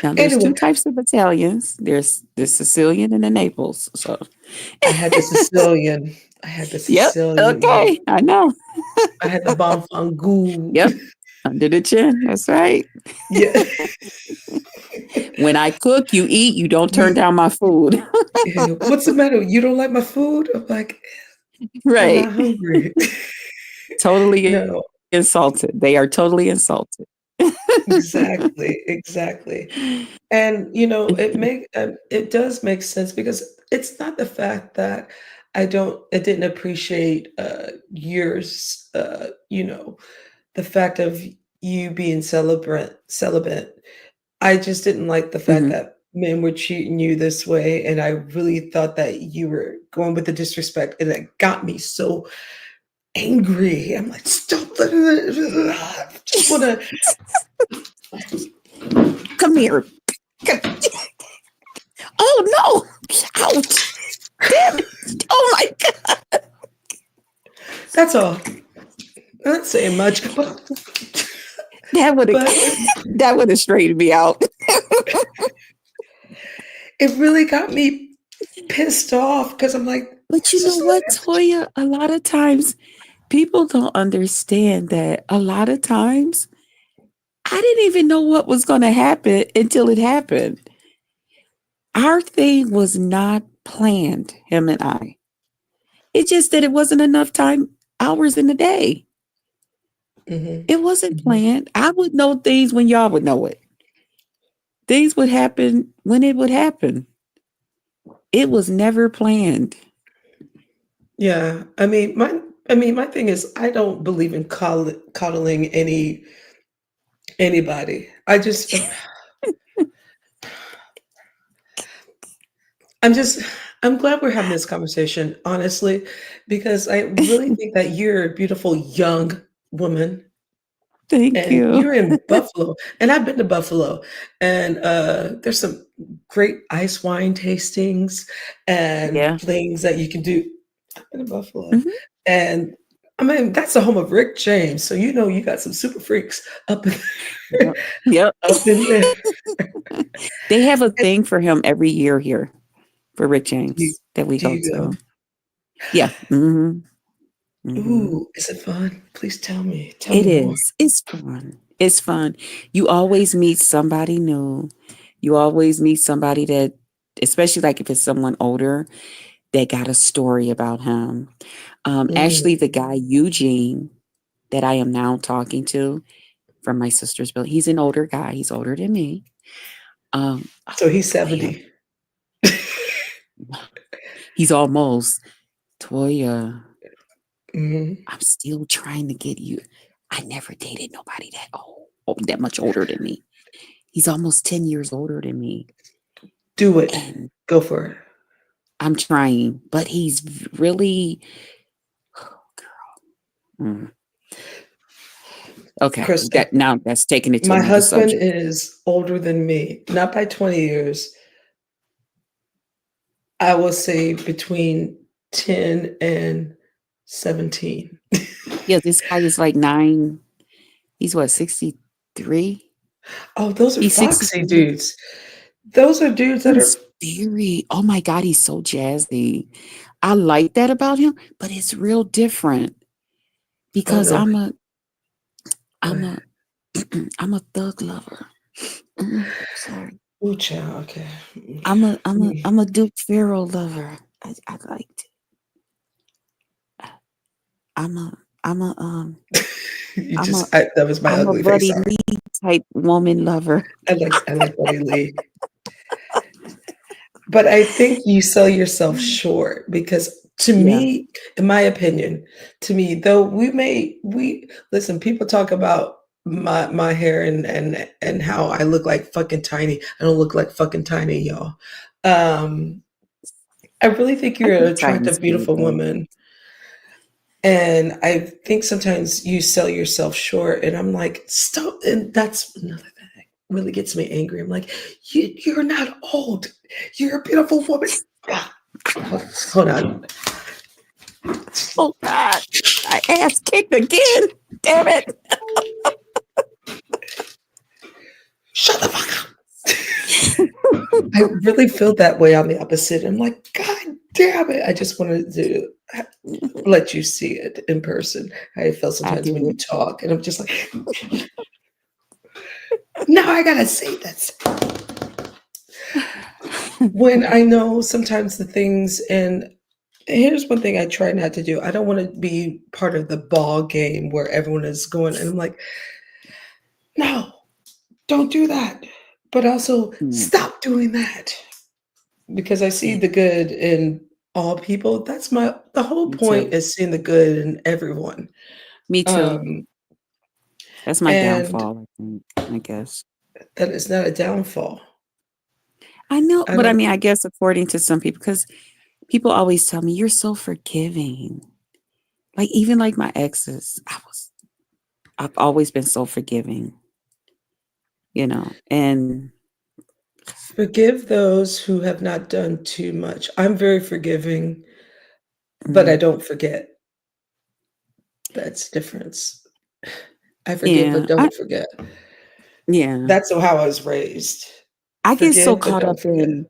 Now there's anyway, two types of Italians. There's the Sicilian and the Naples. So, I had the Sicilian. I had the yep. Sicilian one. Okay. I know. I had the bonfangù. Yep. Under the chin. That's right. Yeah. When I cook, you eat. You don't turn You down my food. "What's the matter? You don't like my food?" I'm like, "I'm Right. not hungry." Totally No, insulted. They are totally insulted. exactly, exactly. And, it does make sense because it's not the fact that I didn't appreciate, yours, the fact of you being celibate. I just didn't like the fact Mhm. that men were treating you this way, and I really thought that you were going with the disrespect, and it got me so angry. I'm like, "Stop I just wanna." Come here. Come- Oh no! Ouch! Damn it! Oh my god! That's all. I'm not saying much, That would have but that would have straightened me out. it really got me pissed off because 'cause I'm like, But you "This know is not what, Toya? A lot of times people don't understand that a lot of times I didn't even know what was going to happen until it happened. Our thing was not planned, him and I. It's just that it wasn't enough time, hours in the day. Mhm, It wasn't mhm. planned. I would know things when y'all would know it. Things would happen when it would happen. It was never planned. Yeah, my thing is I don't believe in coddling anybody. I'm just I'm glad we're having this conversation, honestly, because I really think that you're a beautiful young woman. Thank And you. you're in Buffalo, and I've been to Buffalo, and, there's some great ice wine tastings and Yeah. things that you can do. I've been to Buffalo, Mhm. and, I mean, that's the home of Rick James, so you know you got some super freaks up in Yep. Yep. up in there. They have a And thing for him every year here for Rick do you James that we do go you go? to. Yeah. Mhm. Mhm. Ooh, is it fun? Please tell me. Tell It me more. is. It's fun. It's fun. You always meet somebody new. You always meet somebody that, especially like if it's someone older, that got a story about him. Mm. Actually, the guy Eugene that I am now talking to from my sister's building, he's an older guy. He's older than me. Oh, So he's Toya, 70. he's almost Toya. Mhm. I'm still trying to get you. I never dated nobody that old, that much older than me. He's almost 10 years older than me. Do it. And Go for it. I'm trying, but he's really mm, okay. Krista. That now that's taking it to My another husband subject. is older than me, not by 20 years. I will say between 10 and 17. Yeah, this guy is like 9. He's what, 63? Oh, those are He's foxy 63. dudes. Those are dudes that are He's very, oh my God, he's so jazzy. I like that about him, but it's real different oh, because no. I'm a, I'm a thug lover. Sorry. Ooh, child, okay. Mm. I'm a Duke Pharaoh lover. I like to, I'm a I'm a You I'm a just that was my I'm a ugly face, Buddy sorry. Lee type woman lover. I like Buddy Lee. But I think you sell yourself short because to Yeah. me, in my opinion, to me, though we listen, people talk about my hair and how I look like fucking tiny. I don't look like fucking tiny, y'all. Um, I really think I you're an think Titan's attractive, cute beautiful though. woman. And I think sometimes you sell yourself short, and I'm like, stop. And that's another thing that really gets me angry. I'm like, you're not old. You're a beautiful woman. Ah, hold on. Oh God, my ass kicked again. Damn it. Shut the fuck up. I really feel that way on the opposite. I'm like, God damn it. I just wanted to let you see it in person. How I feel I sometimes get when you it. talk. And I'm just like, now I gotta say this. When I know sometimes the things, and here's one thing I try not to do. I don't want to be part of the ball game where everyone is going, and I'm like, no, don't do that. But also, Mm, stop doing that because I see yeah, the good in all people. The whole me point too. is seeing the good in everyone. Me too. Um, That's my and downfall, I think, I guess. that is not a downfall. I know, I but I don't mean, I guess according to some people, because people always tell me you're so forgiving. Like even like my exes, I've always been so forgiving, and forgive those who have not done too much. I'm very forgiving, but I mm, don't forget. That's the difference. I forgive but yeah, I don't forget. yeah, That's how I was raised. I get so Forgive but caught don't up forget. in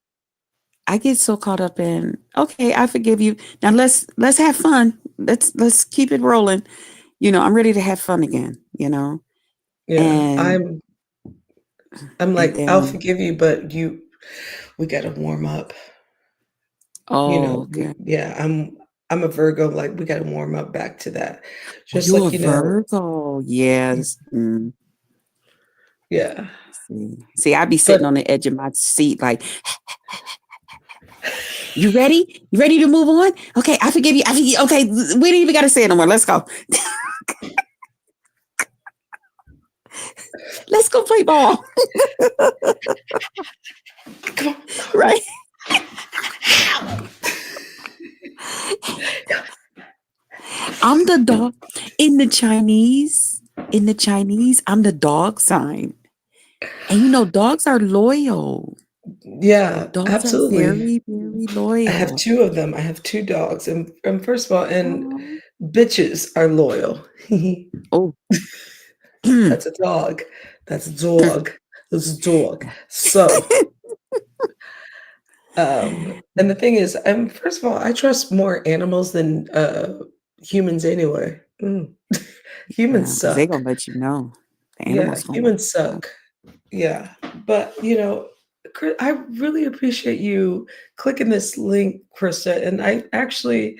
I get so caught up in, okay, I forgive you. Now let's have fun. Let's keep it rolling. I'm ready to have fun again. Yeah, And I'm and like, I'll then forgive you, but we gotta warm up. oh, okay. I'm a Virgo, like we gotta warm up back to that. Oh, Just you're a like, Virgo. Yes. yeah. See, I be sitting But on the edge of my seat like, you ready? You ready to move on? Okay, I forgive you. I forgive you. Okay, we don't even gotta say it no more. Let's go. Let's go play ball. come Right? I'm the dog in the Chinese. In the Chinese, I'm the dog sign. And dogs are loyal. yeah, Dogs are absolutely. very, very I have loyal. 2 of them. I have 2 dogs, and first of all, and Oh, bitches are loyal. oh. That's a dog. That's a dog. That's a dog. So, and the thing is, first of all, I trust more animals than, humans anyway. Yeah, Humans because they're suck. gonna let you know. The Yeah, animals gonna let humans you know. suck. Yeah, but, I really appreciate you clicking this link, Krista, and I actually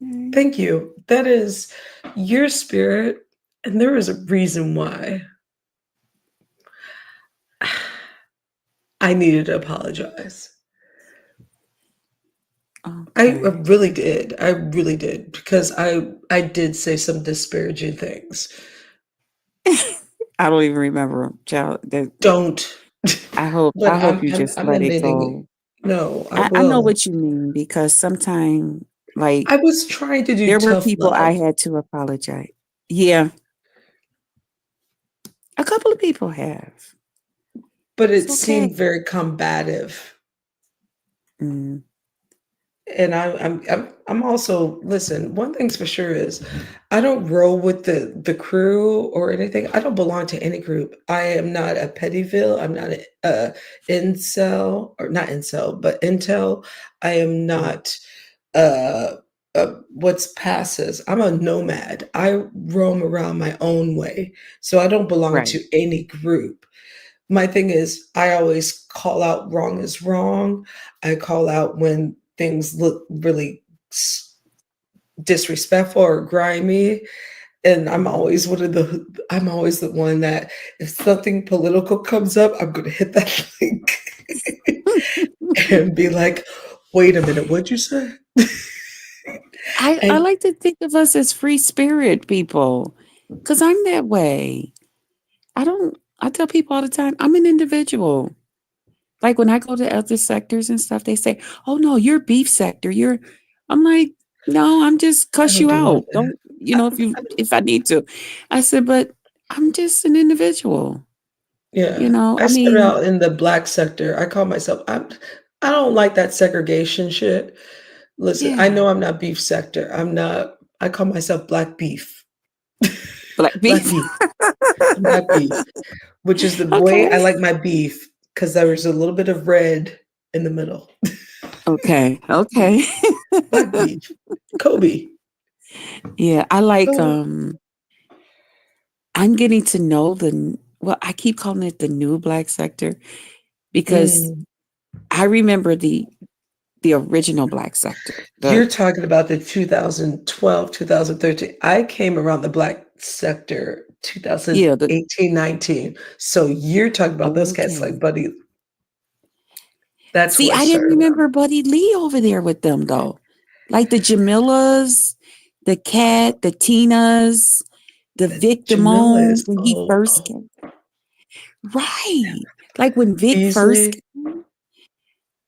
Mm. thank you. That is your spirit, and there is a reason why I needed to apologize. I Okay. really did. I really did because I did say some disparaging things. I don't even remember 'em, child. Don't. I hope But I hope you just I'm let it admitting it. go. No, I I know will. what you mean because sometimes, like, I was trying to do there were tough people I love, had to apologize. Yeah, a couple of people have. but It's it okay. seemed very combative. Mm, And I'm also listen. One thing's for sure is I don't roll with the crew or anything. I don't belong to any group. I am not a Pettyville. I'm not a incel or not incel, but intel. I am mm, not uh, what's passes. I'm a nomad. I roam around my own way, so I don't belong right. to any group. my thing is I always call out wrong is wrong. I call out when things look really disrespectful or grimy. And Mhm. I'm always the one that if something political comes up, I'm gonna hit that link and be like, wait a minute, what'd you say? I And like to think of us as free spirit people, because 'cause I'm that way. I tell people all the time, I'm an individual. Like, when I go to other sectors and stuff, they say, "Oh, no, you're beef sector, you're" I'm like, "No, I'm just I cuss don't you do all out. that. Don't if I need to." I said, "But I'm just an individual." Yeah, I I started mean, out in the black sector. I call myself I don't like that segregation shit. Listen, I yeah, know I'm not beef sector. I'm not I call myself black beef. black Black beef. beef. I'm black beef, which is the way I Okay. like my beef because there was a little bit of red in the middle. Okay, okay. Black beef. Kobe. Yeah, Oh, I'm getting to know well, I keep calling it the new black sector because mm. I remember the original black sector. You're talking about the 2012, 2013. I came around the black sector Yeah, the 2018, 19. So you're talking about those cats like okay. Buddy. That's who See, I I didn't started around. remember Buddy Lee over there with them though. Like the Jamillas, the Cat, the Tinas, the That Vic Jamila Damones is when he old. first Oh, came. Right. Like when Vic first Beasley. came.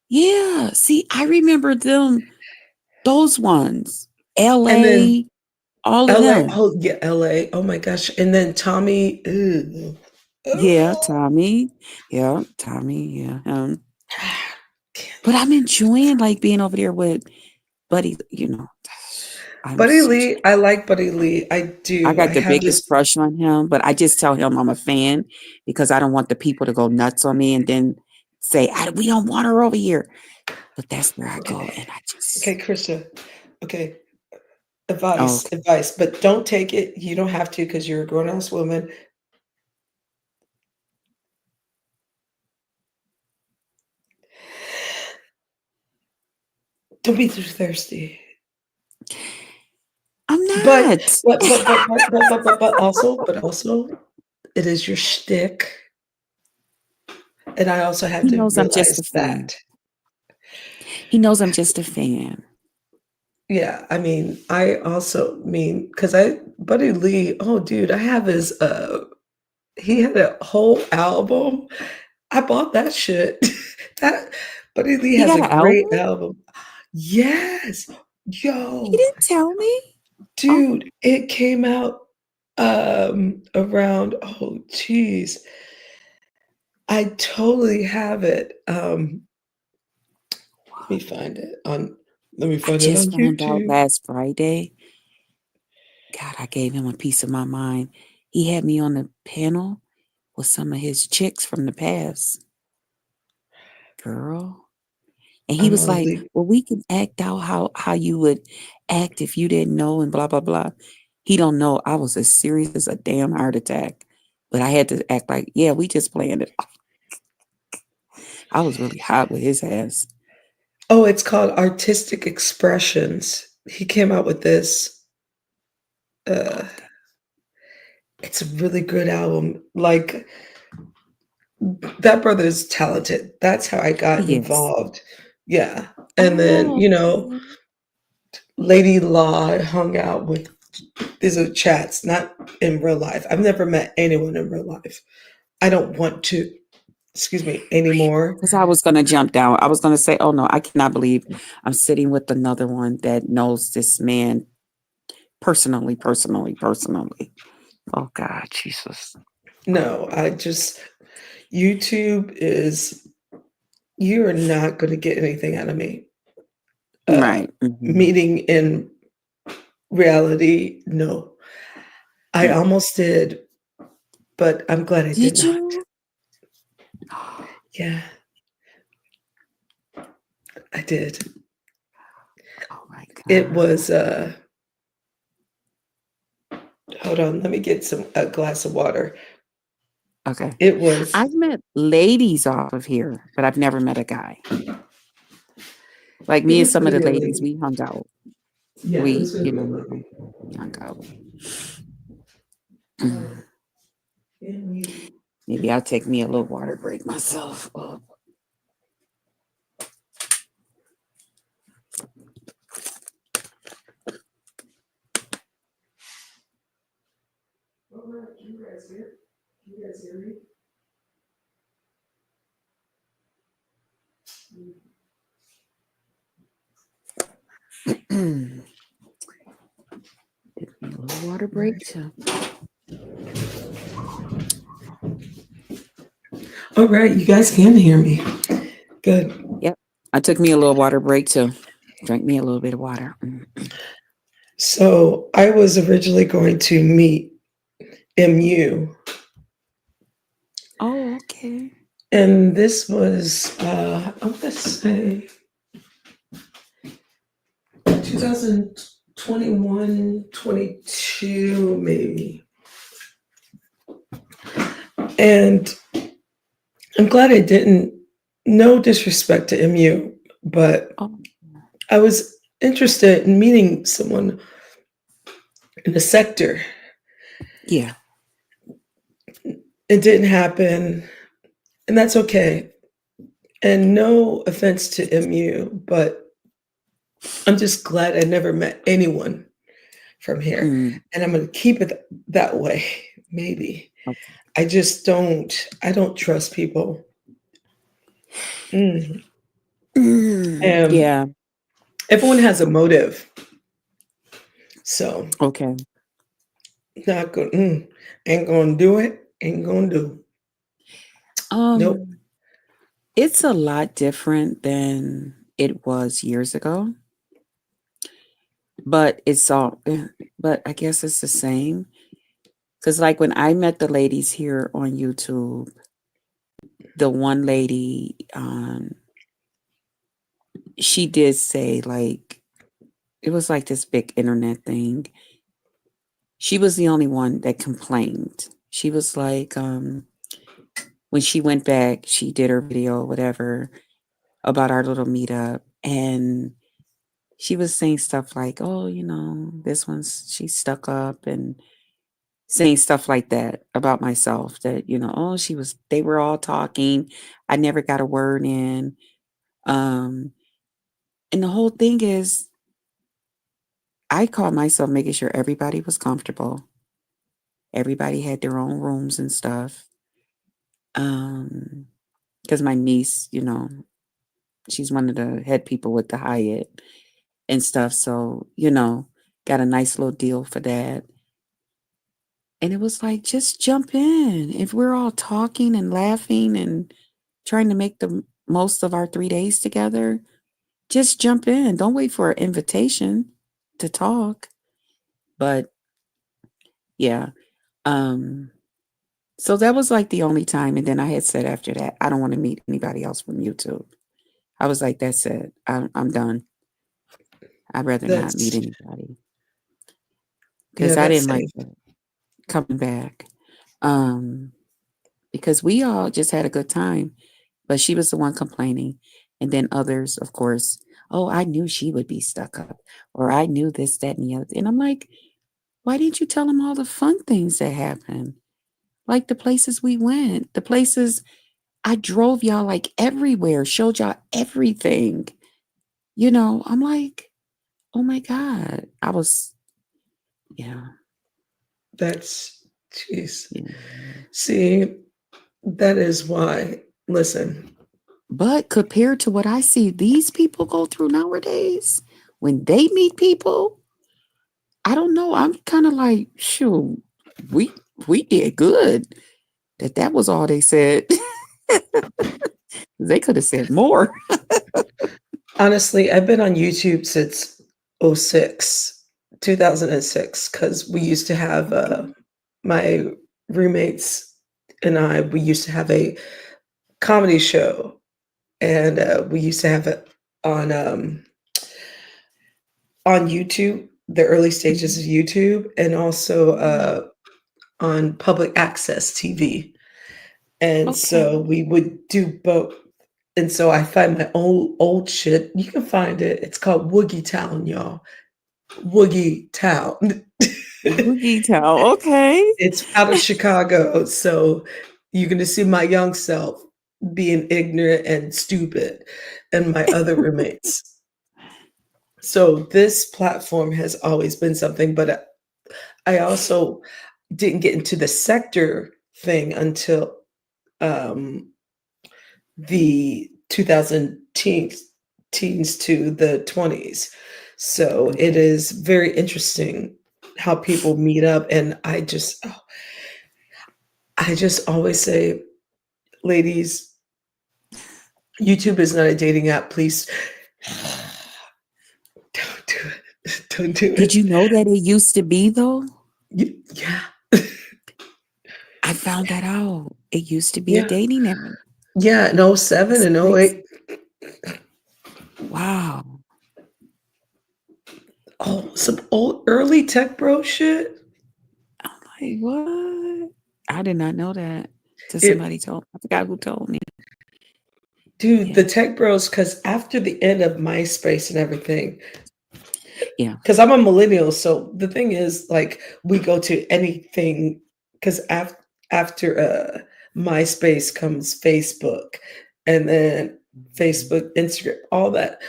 Yeah. See, I remember them, those ones. And then LA, all of LA. them. Oh, yeah, LA. Oh my gosh. And then Tommy. Ew. Yeah, Oh, Tommy. Yeah, Tommy. Yeah. can't But do I'm it. enjoying like being over there with Buddy. I'm Buddy such Lee. I like Buddy Lee. I I do. I got the have biggest this. crush on him, but I just tell him I'm a fan because I don't want the people to go nuts on me and then say, we don't want her over here. But that's where I go. Okay. And I just, Okay, Krista. Okay. oh, Advice, okay. advice, but don't take it. You don't have to because you're a grown ass woman. Don't be too thirsty. I'm But not. also, it is your shtick, and I also have He to knows I'm just a realize fan. that. He knows I'm just a fan. Yeah, I mean, I also mean because I Buddy Lee. Oh, dude, I have his. He had a whole album. I bought that shit. That Buddy Lee He has got a an album? great album. Yes, He yo. didn't tell me. Oh, Dude, it came out, around oh, geez. I totally have it, let me I find it on just found out YouTube. last Friday. God, I gave him a piece of my mind. He had me on the panel with some of his chicks from the past. Girl. And he I'm was on like, League. "Well, we can act out how you would act if you didn't know and blah blah blah." He don't know I was as serious as a damn heart attack. But I had to act like, yeah, we just playing it. I was really hot with his ass. Oh, it's called Artistic Expressions. He came out with this, uh, Okay. it's a really good album, like, that brother is talented. That's how I got He is. involved. Yeah, and then, Oh, okay. Lady Law I hung out with. These are chats, not in real life. I've never met anyone in real life. I don't want to, excuse me, anymore. Because I was gonna jump down. I was gonna say, oh no, I cannot believe I'm sitting with another one that knows this man personally. Oh God, Jesus. No, I just YouTube is you are not going to get anything out of me. Uh, Right. Hmm. Meeting in reality, no. I almost did, but I'm glad I did Did not. you? Yeah, I did. Oh my It God. was hold on, let me get some a glass of water. Okay. It was I've met ladies off of here, but I've never met a guy. Like it me and was some gonna of the be a ladies, lady. we hung out. Yeah, it was We, gonna you be a know, lady. we hung out. And you. Maybe I'll take me a little water break myself. Oh. All right, you guys here? Can you guys hear me? Take me a little water break too. All right, you guys can hear me. Good. Yep. I took me a little water break too. Drank me a little bit of water. So I was originally going to meet MU, Oh, okay. and this was I want to say 2021, 22, maybe. And I'm glad I didn't. No disrespect to MU, but Oh, I was interested in meeting someone in the sector. yeah. It didn't happen, and that's okay. And no offense to MU, but I'm just glad I never met anyone from here. Mm, And I'm going to keep it that way, maybe. okay. I don't trust people. Mm. And Yeah. everyone has a motive. So, Okay. not going, ain't going to do it, ain't going to do. Nope. Um, it's a lot different than it was years ago, but it's all, but I guess it's the same. Because, like, when I met the ladies here on YouTube, the one lady, she did say, like, it was like this big internet thing. She was the only one that complained. She was like, when she went back, she did her video, whatever, about our little meetup. And she was saying stuff like, oh, this one's, she's stuck up, and saying stuff like that about myself that, oh, they were all talking. I never got a word in. Um, and the whole thing is, I called myself making sure everybody was comfortable. Everybody had their own rooms and stuff. Because my niece, she's one of the head people with the Hyatt and stuff. So, got a nice little deal for that. And it was like, just jump in. If we're all talking and laughing and trying to make the most of our 3 days together, just jump in. Don't wait for an invitation to talk. But yeah. Um, so that was like the only time. And then I had said after that, I don't want to meet anybody else from YouTube. I was like, that's it. I'm done. I'd rather not meet That's, anybody yeah, because I that's didn't like safe. that coming back. Um, because we all just had a good time, but she was the one complaining. And then others, of course, oh, I knew she would be stuck up, or I knew this, that, and the other. And I'm like, why didn't you tell them all the fun things that happened? Like the places we went, the places I drove y'all like everywhere, showed y'all everything. I'm like, oh my God. Yeah, That's, jeez. yeah. See, that is why, listen, But compared to what I see these people go through nowadays, when they meet people, I don't know. I'm kind of like, shoot, we did good. That was all they said. They could have said more. honestly, I've been on YouTube since '06, 2006, because we used to have Okay. my roommates and we used to have a comedy show, and we used to have it on um, on YouTube, the early stages Mhm. of YouTube, and also Mm. on public access TV. and Okay. so we would do both. And so I find my old shit. You can find it. It's called Woogie Town, y'all. Woogie Town. Boogie towel. Okay. It's out of Chicago, so you're gonna see my young self being ignorant and stupid, and my other roommates. So this platform has always been something, but I also didn't get into the sector thing until the 2000 teens to the 20s. So it Okay. is very interesting how people meet up, and I just always say, ladies, YouTube is not a dating app. Please don't do it. Don't do Did it. you know that it used to be though? Yeah. I found that out. It used to be a Yeah. dating app. Yeah. In '07 It's and crazy. '08. Wow. Oh, some old early tech bro shit. I'm like, what? I did not know that. Till It somebody told. I forgot who told me. Dude, Yeah. the tech bros, because after the end of MySpace and everything, Yeah. because I'm a millennial, so the thing is, like, we go to anything because after MySpace comes Facebook, and then Mhm. Facebook, Instagram, all that.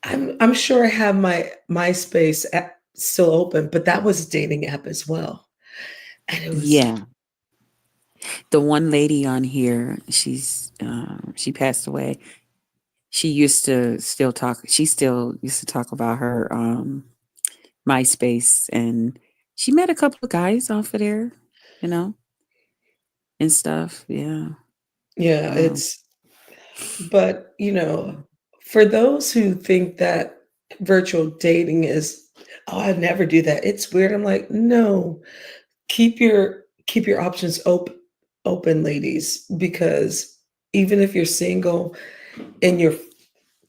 I'm sure I have my MySpace app still open, but that was a dating app as well, and it was Yeah. The one lady on here, she passed away. She used to still talk. She still used to talk about her MySpace, and she met a couple of guys off of there, you know, and stuff. Yeah. yeah, Wow. it's but for those who think that virtual dating is, oh, I'd never do that. It's weird. I'm like, no, keep your options open, ladies, because even if you're single in your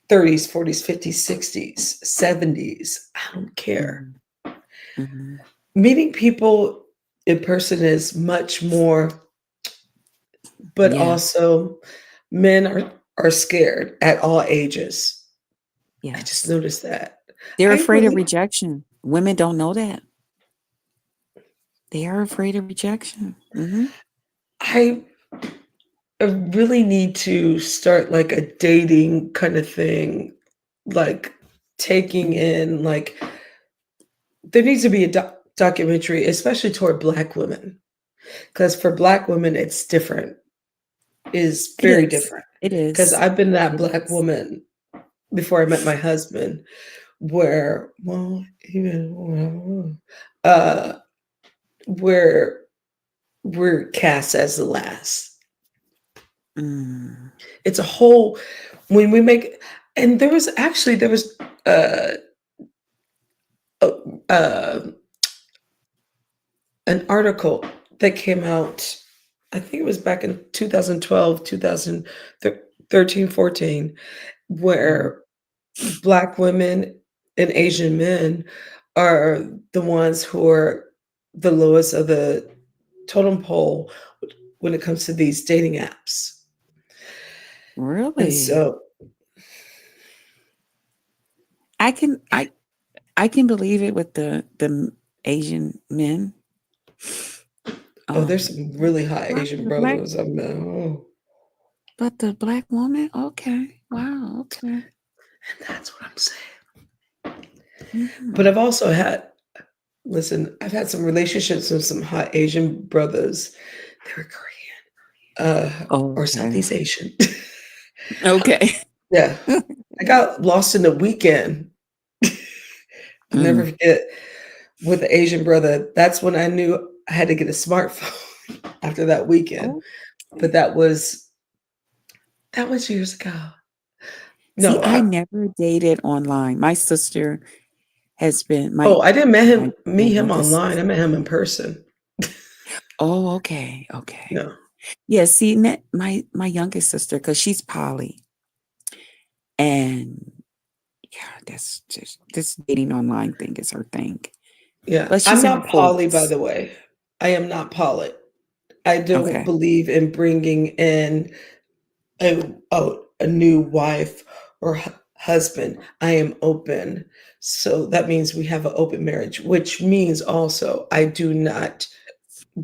30s, 40s, 50s, 60s, 70s, I don't care. Mhm. Mhm. Meeting people in person is much more, but Yeah. also men are scared at all ages. I just Yes. noticed that. They're I afraid of really rejection. Women don't know that. They are afraid of rejection. I really need to start like a dating kind of thing, like taking Mhm. in like there needs to be a documentary, especially toward Black women, because for Black women it's different, is It very is. different. It Because is. I've been that It Black is. woman before I met my husband, where well even where we're cast as the last. Mm. It's a whole when we make and there was uh, uh, uh, an article that came out. I think it was back in 2012, 2013, 14, Mhm. where Black women and Asian men are the ones who are the lowest of the totem pole when it comes to these dating apps. And Really? so, I can I can believe it with the Asian men. oh, there's Um, some really hot wow, Asian the black, brothers. Oh, but the black woman. Okay, wow. Okay. and that's what I'm saying. But Mhm. I've also had, listen, I've had some relationships with some hot Asian brothers. They were Korean, or Okay. Southeast Asian. Okay. Yeah, I got lost in the weekend. I'll never Mm. forget with the Asian brother. That's when I knew I had to get a smartphone after that weekend. But Okay. that was years ago. See, No, I never dated online. My sister has been I didn't my meet him youngest online. I sister. met him in person. Oh, okay, okay. No, Yeah, see, my youngest sister, because she's poly, and yeah, that's just this dating online thing is her thing. yeah, But I'm she's in her not poly, by 40s. the way. I am not poly. I don't Okay. believe in bringing in a new wife or husband. I am open. So that means we have an open marriage, which means also I do not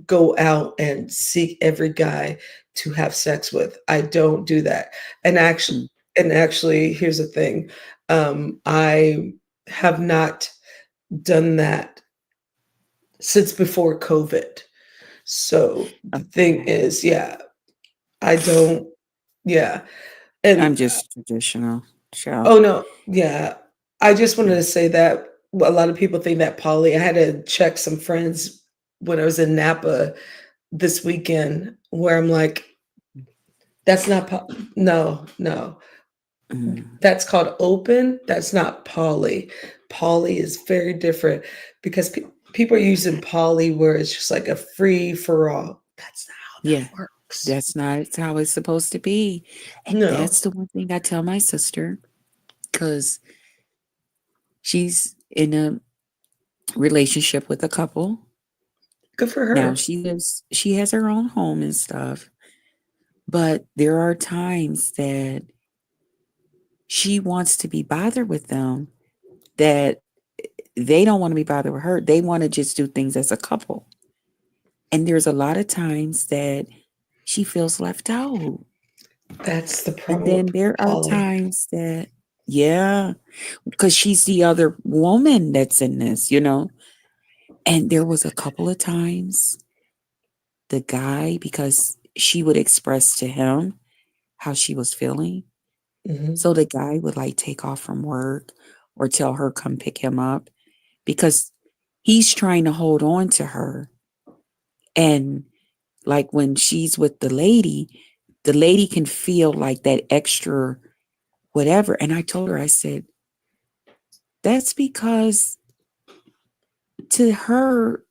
go out and seek every guy to have sex with. I don't do that. And actually Mm, and actually here's the thing. I have not done that since before COVID. So the thing okay. is, yeah, I don't, yeah. I'm And just traditional. Child. oh no, yeah. I just wanted Mm, to say that a lot of people think that poly. I had to check some friends when I was in Napa this weekend where I'm like, that's not no, no. mm. That's called open. That's not poly. Poly is very different because people are using poly where it's just like a free for all. That's not how Yeah. that works. That's not how it's supposed to be. And No, that's the one thing I tell my sister because she's in a relationship with a couple. good for Now her. she has her own home and stuff, but there are times that she wants to be bothered with them that they don't want to be bothered with her. They want to just do things as a couple. And there's a lot of times that she feels left out. That's the And problem with then there are poly. times that, yeah, because she's the other woman that's in this, you know? And there was a couple of times the guy, because she would express to him how she was feeling. Mhm. So the guy would like take off from work or tell her come pick him up because he's trying to hold on to her. And like when she's with the lady can feel like that extra whatever. And I told her, I said, that's because to her,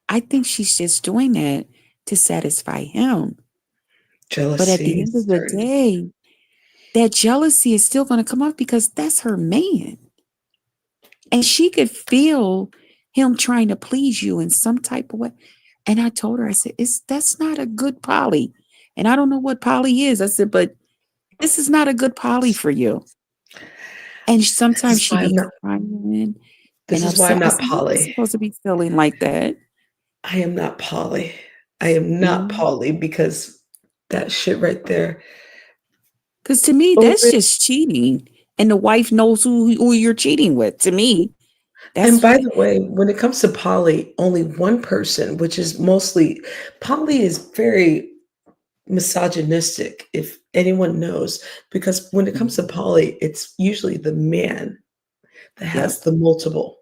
I think she's just doing that to satisfy him. But at Jealousy the end of is the starting. day, that jealousy is still going to come up because that's her man. And she could feel him trying to please you in some type of way. And I told her, I said, it's that's not a good poly. And I don't know what poly is. I said, but this is not a good poly for you. And This sometimes is she why I'm be not crying this and is why I'm upset. I not said, you're not poly. supposed to be feeling like that. I am not poly. I am not Because poly because that shit right there. to me, that's Open just cheating. And the wife knows who you're cheating with. To me, and that's by the way, when it comes to poly, only one person, which is mostly poly is very misogynistic, if anyone knows, because when it comes to Mhm. poly, it's usually the man that Yep. has the multiple.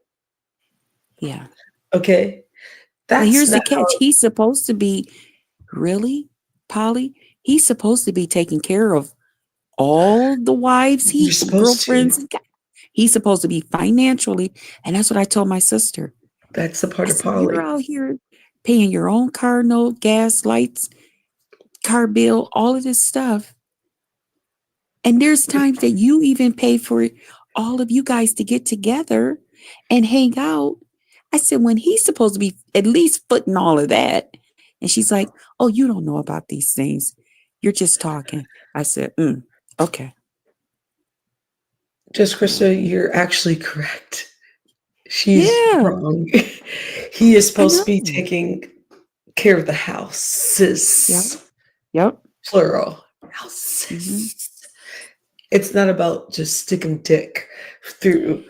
Yeah. Okay? But That's here's the not catch. how He's supposed to be really, Polly. He's supposed to be taking care of all the wives, you're he supposed to. girlfriends. He's supposed to be financially, and that's what I told my sister. That's the I part of said, you're poly. out here paying your own car note, gas, lights, car bill, all of this stuff. And there's times that you even pay for all of you guys to get together and hang out. I said, when he's supposed to be at least footing all of that. And she's like, oh, you don't know about these things. You're just talking. I said, okay. Just Yeah. Krista, you're actually correct. She's Yeah, wrong. He is I supposed to be know. taking care of the Yep. houses, Yep. plural, Hmm. houses. It's not about just sticking dick through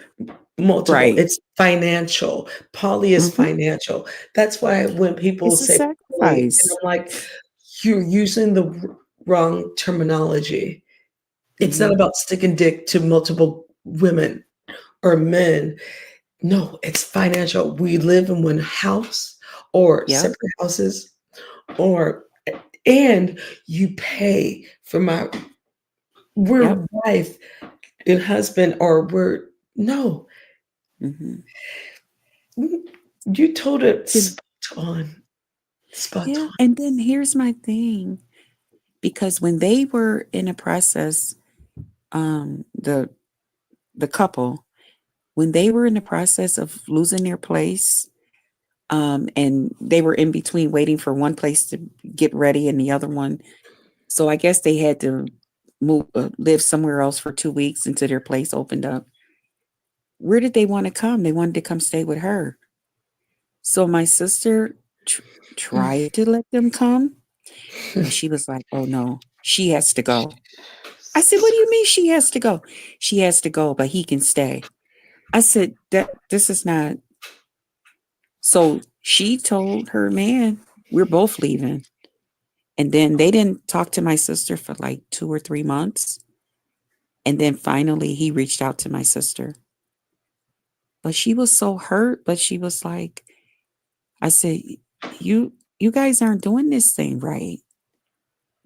multiple. Right. It's financial. Poly is Hmm. financial. That's why when people It's a say poly, and sacrifice. I'm like, you're using the wrong terminology. It's not Hmm. about sticking dick to multiple women or men. No, it's financial. We live in one house or Yep. separate houses or and you pay for my Yep. we're wife and husband or we're no. Hmm. You told it spot on. Spot Yeah. on. And then here's my thing. Because when they were in a process, the couple, when they were in the process of losing their place, And they were in between waiting for one place to get ready and the other one. So I guess they had to move, live somewhere else for 2 weeks until their place opened up. Where did they want to come? They wanted to come stay with her. So my sister tried to let them come, but she was like, "Oh no, she has to go." I said, "What do you mean she has to go?" "She has to go, but he can stay." I said, "That this is not." So she told her man, "We're both leaving." And then they didn't talk to my sister for like 2 or 3 months. And then finally he reached out to my sister. But she was so hurt, but she was like, I said, you guys aren't doing this thing right.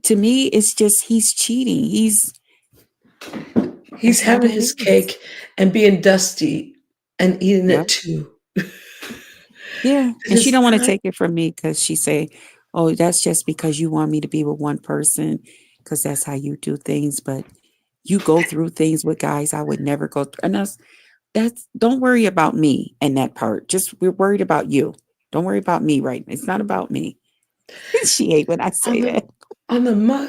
To me, it's just he's cheating. He's That's all having that his is. cake and being dusty and eating Yep. it too. Yeah. It And she is don't want to not. take it from me because she say, "Oh, that's just because you want me to be with one person, because that's how you do things. But you go through things with guys I would never go through." And that's don't worry about me in that part. Just we're worried about you. Don't worry about me, right? It's not about me. She hate when I on say the that. on the mu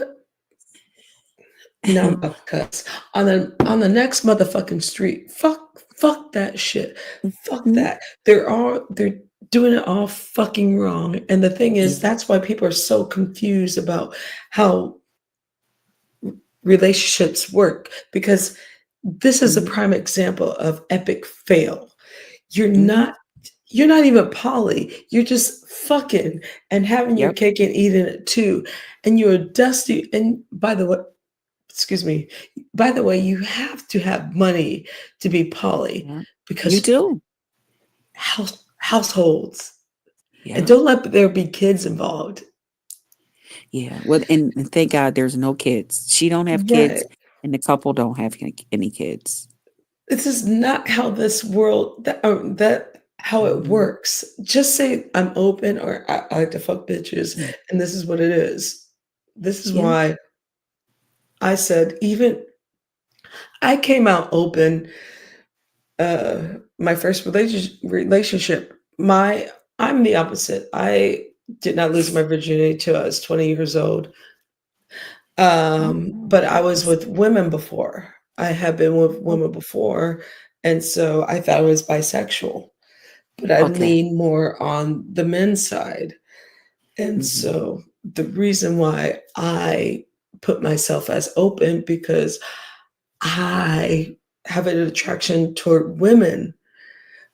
now I'm about to cuss. On the next motherfucking street. Fuck that shit. Fuck Mhm. that. They're doing it all fucking wrong. And the thing is, Yeah. that's why people are so confused about how relationships work, because this is a Mhm. prime example of epic fail. You're Mhm. not you're not even poly. You're just fucking and having your Yep. cake and eating it too. And you're dusty. And by the way, excuse me, by the way, you have to have money to be poly, Yeah. You because do. households, and Yep. don't let there be kids involved. Yeah. Well, and thank God there's no kids. She don't have kids, Right. and the couple don't have any kids. This is not how this world that how it Mhm. works. Just say I'm open, or I like to fuck bitches, Yeah. and this is what it is. This is Yeah. why I said, even I came out open. My first relationship. I'm the opposite. I did not lose my virginity till I was 20 years old. Oh, But I was nice. with women before. I had been with Oh, women before, and so I thought I was bisexual, but I okay. lean more on the men's side. And Mhm. so the reason why I put myself as open, because I have an attraction toward women,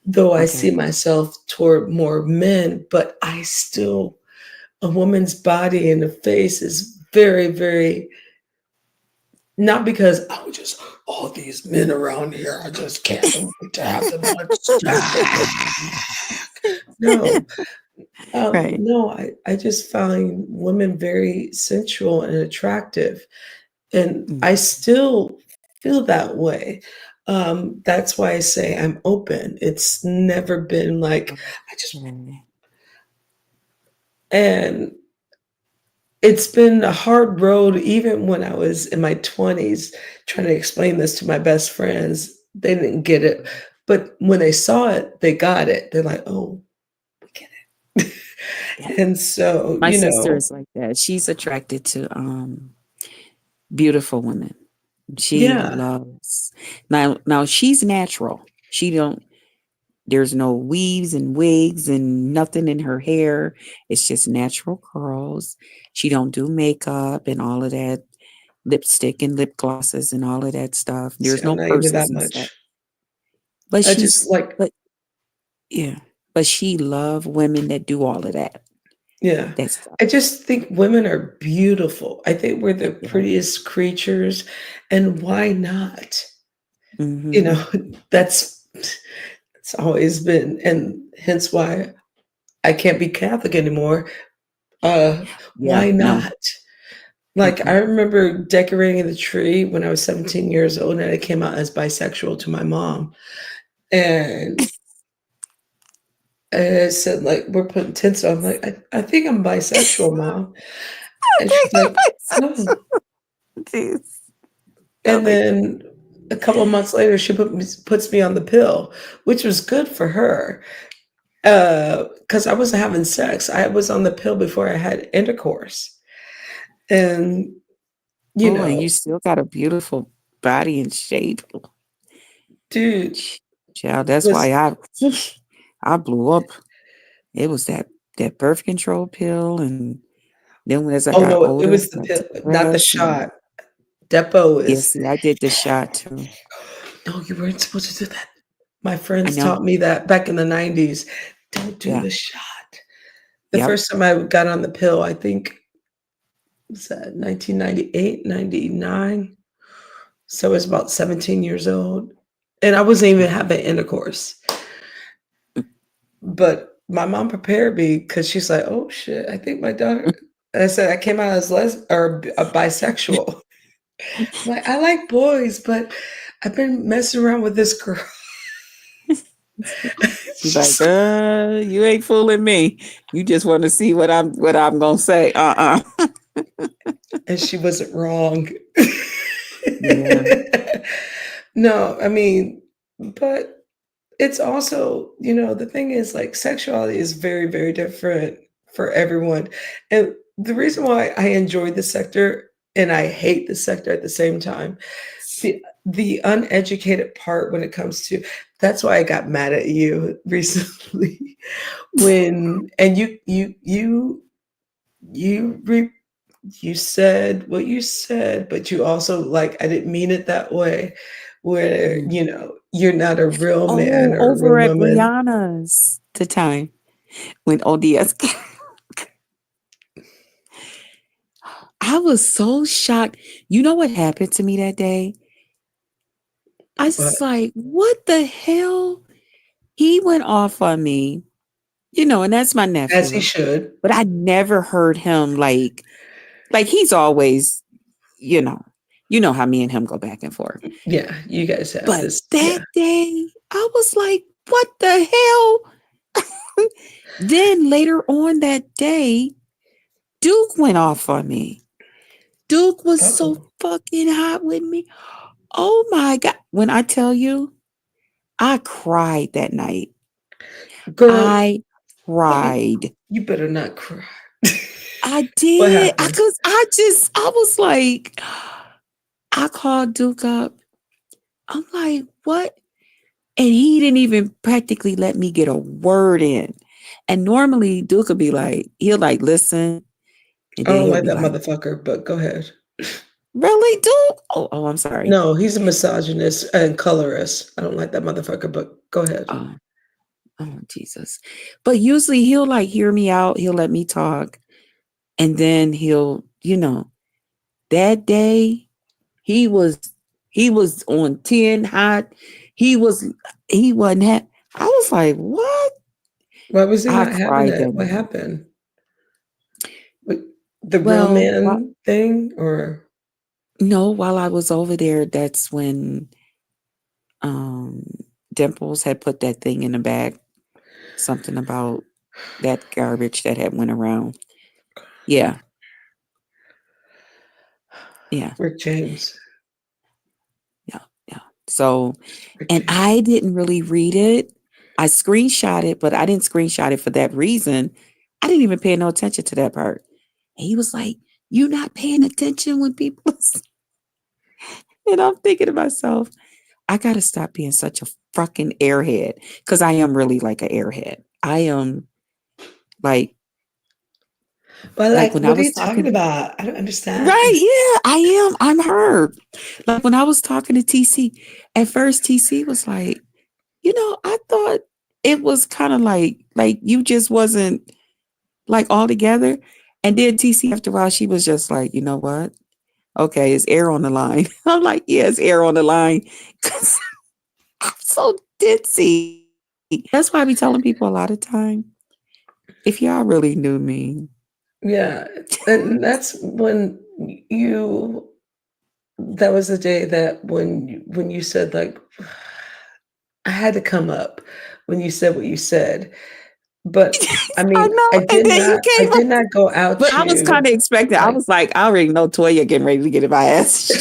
though I see Okay. myself toward more men, but I still, a woman's body and the face is very, very, not because I would just, all these men around here, I just can't wait to have them on stack. No, Right. no, I just find women very sensual and attractive, and Mm. I still feel that way. That's why I say I'm open. It's never been like I just, Okay. and it's been a hard road even when I was in my 20s trying to explain this to my best friends. They didn't get it, but when they saw it, they got it. They're like, "Oh, we get it." Yeah. And so, My sister is like that. She's attracted to beautiful women. She yeah, loves now she's natural. She don't There's no weaves and wigs and nothing in her hair. It's just natural curls. She don't do makeup and all of that, lipstick and lip glosses and all of that stuff. see, There's I'm no not into purses that and stuff. much. But I just like, but yeah, but she love women that do all of yeah. that stuff. I just think women are beautiful. I think we're the Yeah. prettiest creatures, and why not? You Hmm. know, that's it's always been, and hence why I can't be Catholic anymore. Uh, Yeah. why No. not? Like, I Mm-mm. remember decorating the tree when I was 17 years old, and I came out as bisexual to my mom. And I said, like, we're putting tinsel. I'm like, I think I'm bisexual, mom. And she's like, oh. Jeez. And Really? then a couple of months later, she puts me on the pill, which was good for her. Because I wasn't having sex. I was on the pill before I had intercourse. And, you Oh, and know, you still got a beautiful body and shape. dude Child, that's was why I I blew up. It was that birth control pill, and then as I oh, got no, it older, was I the took pill, not the breaths and shot. Depo yeah, is see, I did the shot too. no, you weren't supposed to do that. My I friends know. taught me that back in the '90s. Don't do Yeah. the shot. The Yep. first time I got on the pill, I think was that 1998, 99. So I was about 17 years old, and I wasn't even having intercourse. But my mom prepared me because she's like, "Oh shit, I think my daughter." I said I came out as a bisexual. Like I like boys, but I've been messing around with this girl. She's like, She's you ain't fooling me. You just want to see what I'm gonna say. and she wasn't wrong. Yeah. No, I mean, but it's also, the thing is like sexuality is very, very different for everyone. And the reason why I enjoy the sector and I hate the sector at the same time, the uneducated part when it comes to that's why I got mad at you recently when and you re, you said what you said, but you also like I didn't mean it that way where Mhm. you're not a real man Oh, or a real over at woman. Brianna's the time when ODS. I was so shocked. You know what happened to me that day? I But was like, what the hell? He went off on me, and that's my as he nephew. should. But I never heard him like he's always, you know, you know how me and him go back and forth. Yeah, you guys have But this. that Yeah. day, I was like, what the hell? Then later on that day, Duke went off on me. Duke was so Uh-oh. fucking hot with me. Oh my God. When I tell you, I cried that night. Girl, I you cried. you better not cry. I What did. happened? I was like, I called Duke up. I'm like, what? And he didn't even practically let me get a word in. And normally Duke would be like, he'll like listen, and I then don't he'll like be that like, motherfucker, but go ahead. really, Duke? Oh, I'm sorry. No, he's a misogynist and colorist. I don't like that motherfucker, but go ahead. Oh, oh, Jesus. But usually he'll like hear me out, he'll let me talk, and then he'll, that day he was he was on 10 hot. He was he wasn't I was like, what? Why was he I not having cried it? that What night. happened? With the real Well, man thing or no, while I was over there, that's when um Dimples had put that thing in the bag, something about that garbage that had went around. Yeah, yeah, Rick James? yeah, yeah. So, Rick and James. I didn't really read it. I screenshot it, but I didn't screenshot it for that reason. I didn't even pay no attention to that part. And he was like, "You not paying attention when people," and I'm thinking to myself, I gotta stop being such a fucking airhead because I am really like an airhead. I am like But, like like, when I what are was you talking talking. about? I don't understand. Right, yeah, I am. I'm her. Like when I was talking to TC, at first TC was like, I thought it was kind of like you just wasn't like all together. And then TC after a while, she was just like, you know what? Okay, it's air on the line. I'm like, yeah, it's air on the line. Cause I'm so ditzy. That's why I be telling people a lot of time. If y'all really knew me, Yeah, and that's when you that was the day that when you said, like, I had to come up when you said what you said, but, I I mean, know. And then you I came did up. not go out But I was to, kind of expecting. I like was like, I already know Toya getting ready to get in my ass.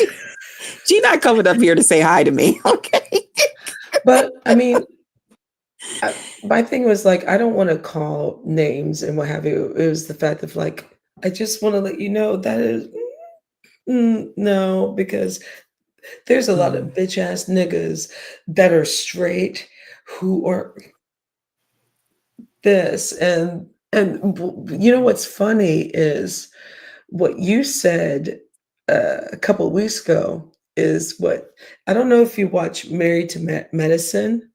She not coming up here to say hi to me. Okay. but, I mean, My thing was, like, I don't wanna call names and what have you. It was the fact of, like, I just wanna let you know that is no, because there's a lot of Mm. bitch ass niggas that are straight who are this you know what's funny is what you said a couple of weeks ago is what I don't know if you watch Married to Medicine.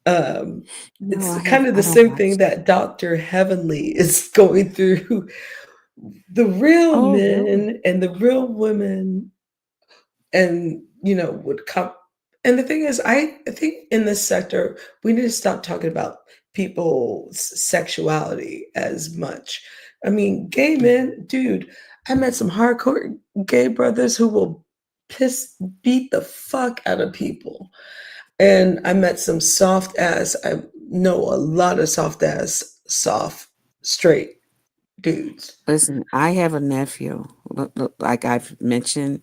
No, It's kind of I the don't same thing watch that. that Dr. Heavenly is going through. The real Oh, really? men and the real women and would come, and the thing is I think in this sector we need to stop talking about people's sexuality as much. I mean, gay Mhm. men, dude, I met some hardcore gay brothers who will piss beat the fuck out of people, and I met some soft ass, I know a lot of soft ass soft straight dudes. Listen, I have a nephew, like I've mentioned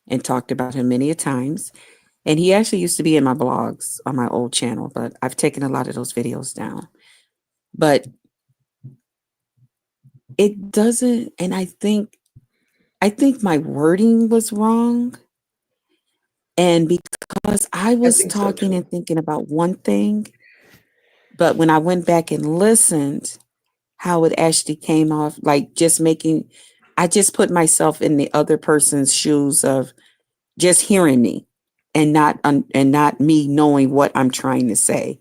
and talked about him many a times. And he actually used to be in my blogs on my old channel, but I've taken a lot of those videos down. But it doesn't, and I think my wording was wrong. And because I I was think so talking too. and thinking about one thing, but when I went back and listened, how it actually came off, like just making, I just put myself in the other person's shoes of just hearing me and not me knowing what I'm trying to say.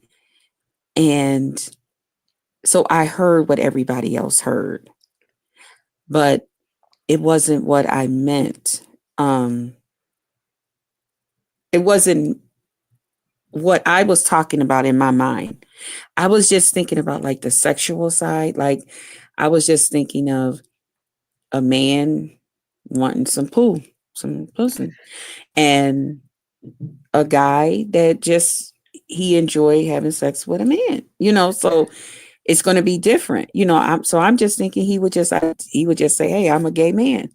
And so I heard what everybody else heard, but it wasn't what I meant. Um, it wasn't what I was talking about in my mind. I was just thinking about like the sexual side. Like I was just thinking of a man wanting some poo, some pussy, and a guy that just he enjoyed having sex with a man. So it's going to be different. I'm just thinking he would just say, "Hey, I'm a gay man."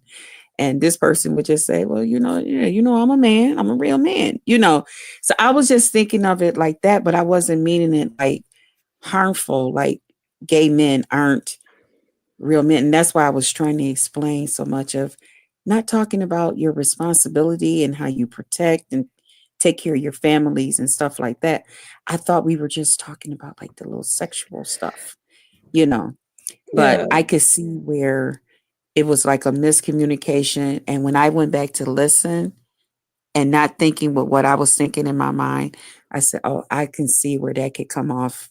And this person would just say, "Well, yeah, I'm a man. I'm a real man." So I was just thinking of it like that, but I wasn't meaning it like harmful, like gay men aren't real men. And that's why I was trying to explain so much of not talking about your responsibility and how you protect and take care of your families and stuff like that. I thought we were just talking about like the little sexual stuff, you know. But Yeah. I could see where it was like a miscommunication. And when I went back to listen and not thinking what I was thinking in my mind, I said, "Oh, I can see where that could come off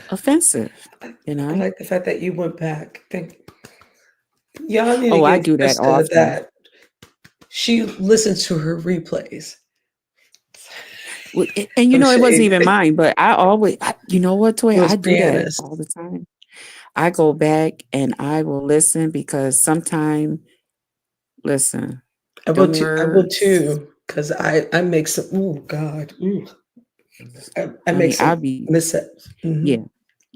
offensive, I you I know?" like the fact that you went back. Think y'all need to Oh, I give do that Krista often. that. She listens to her replays. And No it wasn't shade. even mine, but you know what, Toy? I Those do that pianists. all the time. I go back and I will listen because sometime, listen, them I will words, too, because I make some, oh God, ooh, I make honey, some I'll be, missteps. yeah, Mhm.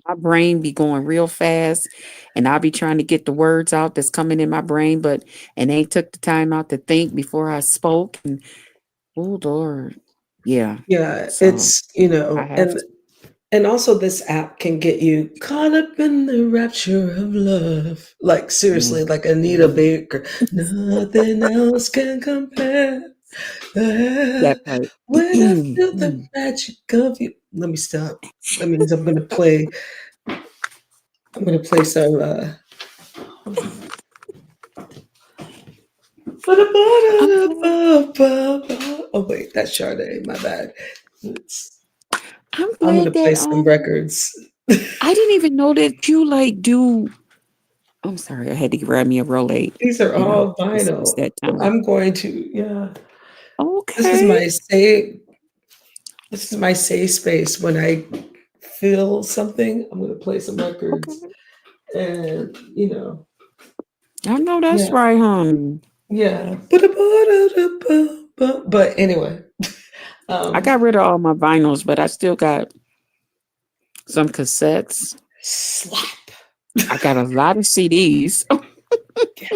my brain be going real fast and I'll be trying to get the words out that's coming in my brain, but, and they took the time out to think before I spoke. And, oh, Lord. Yeah. Yeah, So it's, I have and to. also this app can get you caught up in the rapture of love. Like Yeah. seriously, like Anita Mhm. Baker. Nothing else can compare. Ah, That part. when I feel the magic of you. Let me stop. That means I'm gonna play some hold on. I'm glad. Oh wait, that's Sade, my bad. It's, I'm I'm gonna glad play that some records. I didn't even know that you like do. I'm sorry, I had to grab me a Rolade. These are all It's vinyl. that time. I'm going to, yeah. This is Okay. my safe this is my safe space. When I feel something, I'm gonna play some records Okay. and, I know that's yeah, right, honey. yeah. But anyway, I um, got rid of all my vinyls, but I still got some cassettes. slap. I got a lot of CDs.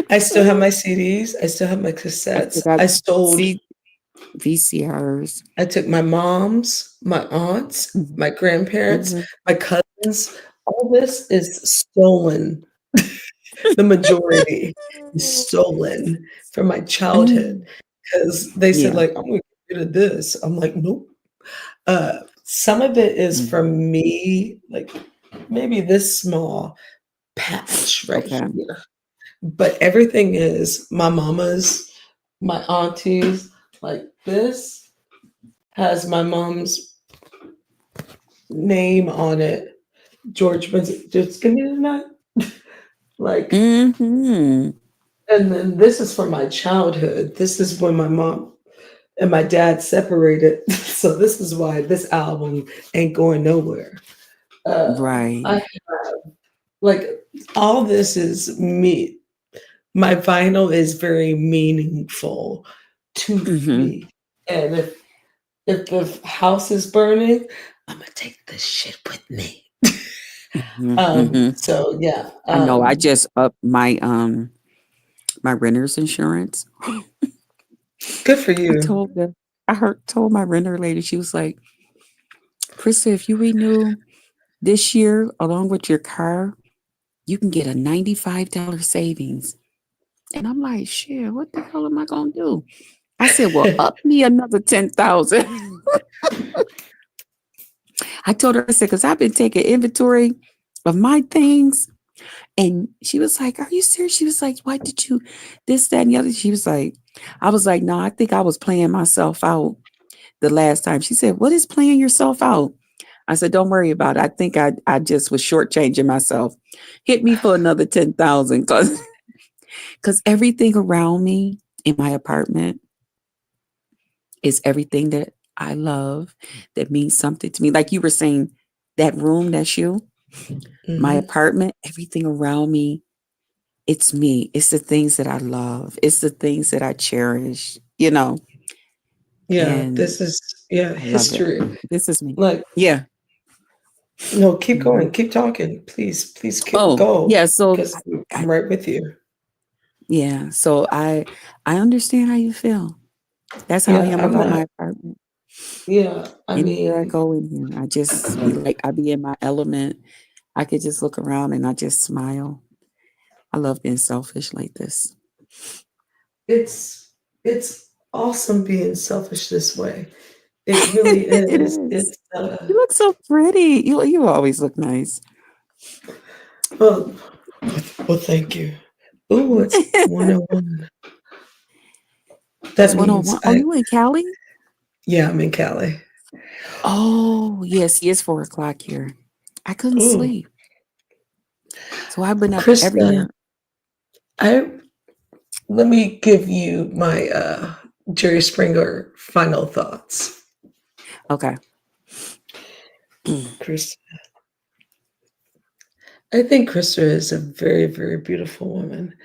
I still have my CDs. I still have my I cassettes. still got I sold C. VCRs. I took my mom's, my aunts, Mhm, my grandparents, mhm. my cousins. All this is stolen. The majority is stolen from my childhood Mm. because they said, Yeah. like, "I'm gonna get rid of this." I'm like, "Nope." Some of it is Mhm. from me, like, maybe this small patch right Okay. here, but everything is my mama's, my aunties, like, this has my mom's name on it. George Benson, just give me the nut. Like, Mhm. and then this is from my childhood. This is when my mom and my dad separated. So this is why this album ain't going nowhere. I Right. like all this is me. My vinyl is very meaningful to Mhm. me. And if the house is burning, I'm gonna take this shit with me. Mhm. Mhm. So yeah, I know I just upped my renter's insurance. good for I you. told the I heard told my renter lady, she was like, "Krista, if you renew this year along with your car, you can get a $95 savings." And I'm like, "Shit, what the hell am I gonna do?" I said, "Well, up me another 10,000." I told her, I said, "Because I've been taking inventory of my things." And she was like, "Are you serious?" She was like, "Why did you this, that, and the other?" She was like, I was like, "No, I think I was playing myself out the last time." She said, "What is playing yourself out?" I said, "Don't worry about it. I think I just was shortchanging myself. Hit me for another 10,000 because everything around me in my apartment is everything that I love, that means something to me. Like you were saying, that room, that's you, my Mhm. apartment, everything around me, it's me. It's the things that I love. It's the things that I cherish, Yeah, and this is yeah, I love it. history. This is me. Like, Yeah. no, keep Mhm. going, keep talking. Please, please keep Oh, go yeah. So, because I'm right with you. yeah. So I understand how you feel. That's how I Yeah, am I'm about not my apartment. yeah, I Anywhere I mean, go in here, I just be like, I be in my element. I could just look around and I just smile. I love being selfish like this. it's awesome being selfish this way. It really It is. is. It's, You look so pretty. You always look nice. well, well, thank you. Ooh, it's 101. It's That means 101. Oh, you in Cali? yeah, I'm in Cali. Oh, yes. It's 4 o'clock here. I couldn't Ooh, sleep. So I've been up Krista, everywhere. I let me give you my Jerry Springer final thoughts. Okay. Krista, I think Krista is a very, very beautiful woman.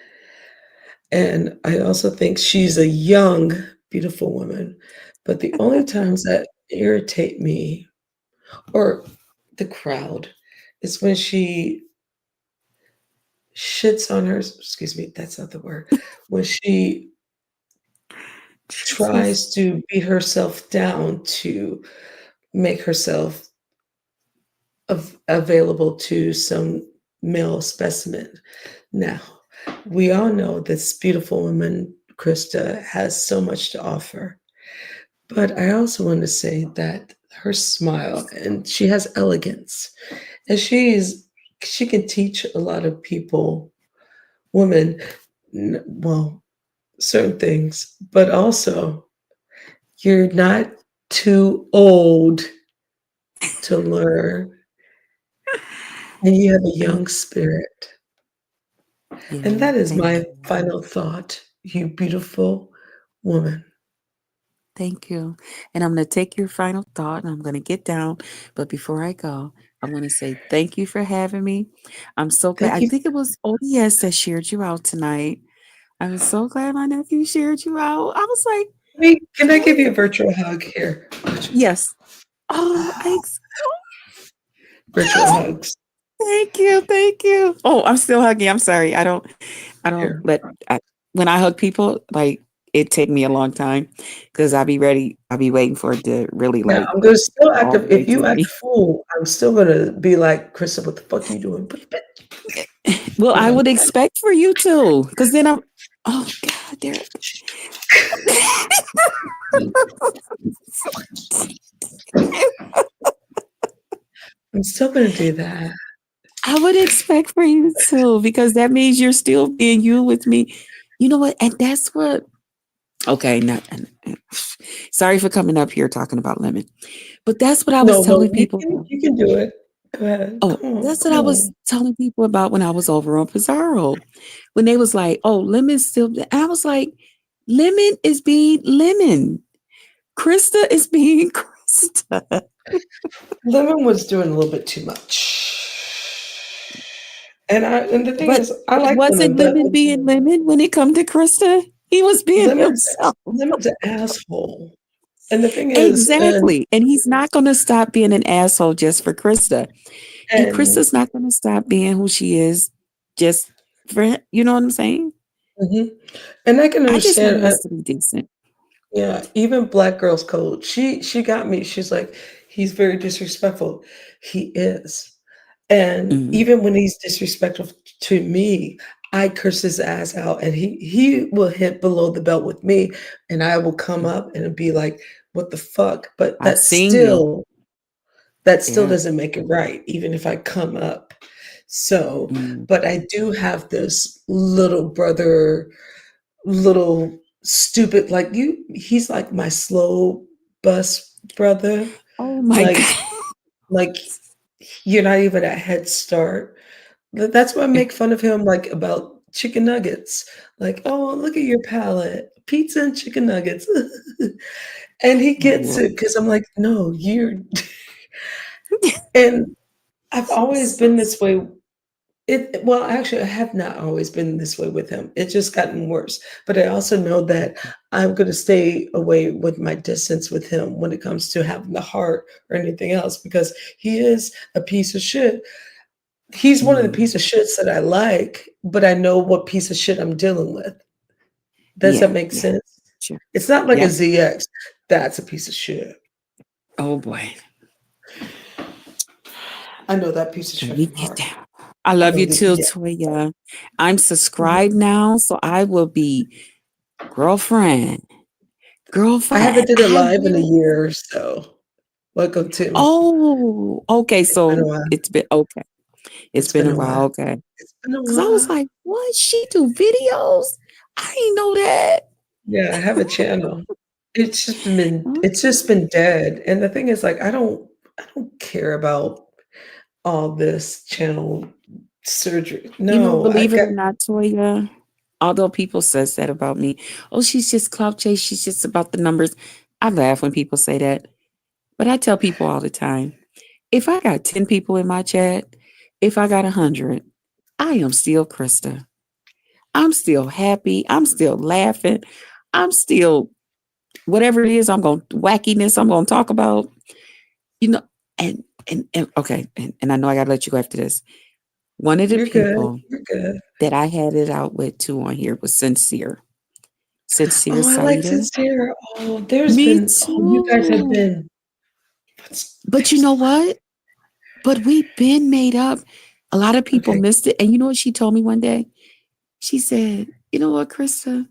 And I also think she's a young, beautiful woman. But the only times that irritate me or the crowd is when she shits on her, excuse me, that's not the word, when she Jesus. tries to beat herself down to make herself available to some male specimen. Now, we all know this beautiful woman, Krista, has so much to offer. But I also want to say that her smile and she has elegance and she can teach a lot of people, women, well, certain things, but also you're not too old to learn and you have a young Thank spirit. And you. that is Thank my you. final thought, you beautiful woman. Thank you. And I'm going to take your final thought and I'm going to get down. But before I go, I want to say thank you for having me. I'm so glad. Thank I you. think it was ODS that shared you out tonight. I'm so glad my nephew shared you out. I was like, Can I give "Hey." you a virtual hug here? Yes. Oh, thanks. Virtual hugs Thank you. Thank you. Oh, I'm still hugging. I'm sorry. I don't here. let, when I hug people, like, it take me a long time because I'll be ready. I'll be waiting for it to really Now like I'm gonna still act all the way if you to act me. fool, I'm still gonna be like, "Krista, what the fuck you doing?" But Well, you I know, would expect for you to, because then I'm. Oh God, Derek. I'm still gonna do that. I would expect for you to, because that means you're still being you with me. You know what? And that's what. Okay, not. Sorry for coming up here talking about lemon, but that's what I was No, no, telling people about. you can do it. Go ahead. Oh, that's what Come I was on. telling people about when I was over on Pizarro. When they was like, "Oh, lemon's still," I was like, "Lemon is being lemon. Krista is being Krista." Lemon was doing a little bit too much. And the thing But is, I like wasn't Lemon, but Lemon being Lemon when it come to Krista? He was being Lemon's himself. Lemon's an asshole. And the thing is, Exactly. And he's not going to stop being an asshole just for Krista. And and Krista's not going to stop being who she is just for, you know what I'm saying? mhm, and I can I just understand, want us to be decent. yeah, even Black Girls Code, she got me. She's like, "He's very disrespectful." He is. And Mm, even when he's disrespectful to me, I curse his ass out, and he will hit below the belt with me, and I will come mm. up and be like, "What the fuck?" But I've seen you. that still Yeah. doesn't make it right, even if I come up. So, Mm. but I do have this little brother, little stupid, like he's like my slow bus brother. Oh my Like God. like you're not even a head start. That's why I make fun of him, like, about chicken nuggets. Like, "Oh, look at your palate, pizza and chicken nuggets." And he gets Oh, it because 'cause I'm like, "No, you're" and I've always been this way. Well, actually, I have not always been this way with him. It's just gotten worse. But I also know that I'm gonna stay away with my distance with him when it comes to having the heart or anything else because he is a piece of shit. He's one of the mm. piece of shits that I like, but I know what piece of shit I'm dealing with. Does that Yeah, make yeah, sense? sure. It's not like a Yep. ZX. That's a piece of shit. Oh boy. I know that piece of Let shit me from get heart. down. I I love know you that, too, yeah. Toya. I'm Mhm. subscribed now, so I will be girlfriend. I Girlfriend. haven't did it I live in a really. year, so welcome to Oh, okay. it's been a So while. it's been okay. It's It's been been a a while. while. Okay. It's been a Because I was while. like, what? She do videos? I ain't know that. Yeah, I have a channel. Huh? It's just been dead, and the thing is, like, I don't care about all this channel surgery. You know, No, I believe it got or not, Toya, although people says that about me, oh, she's just clout chase. She's just about the numbers. I laugh when people say that. But I tell people all the time, if I got 10 people in my chat, if I got 100, I am still Krista. I'm still happy. I'm still laughing. I'm still whatever it is I'm going wackiness I'm going to talk about. You know, and okay, and I know I got to let you go after this. One of the you're good, people you're good. that I had it out with too on here was Sincere. Sincere Oh, I like Saida. Sincere. Me You guys have too. been But you there's know what? But we've been made up. A lot of people okay. missed it. And you know what she told me one day? She said, you know what, Krista?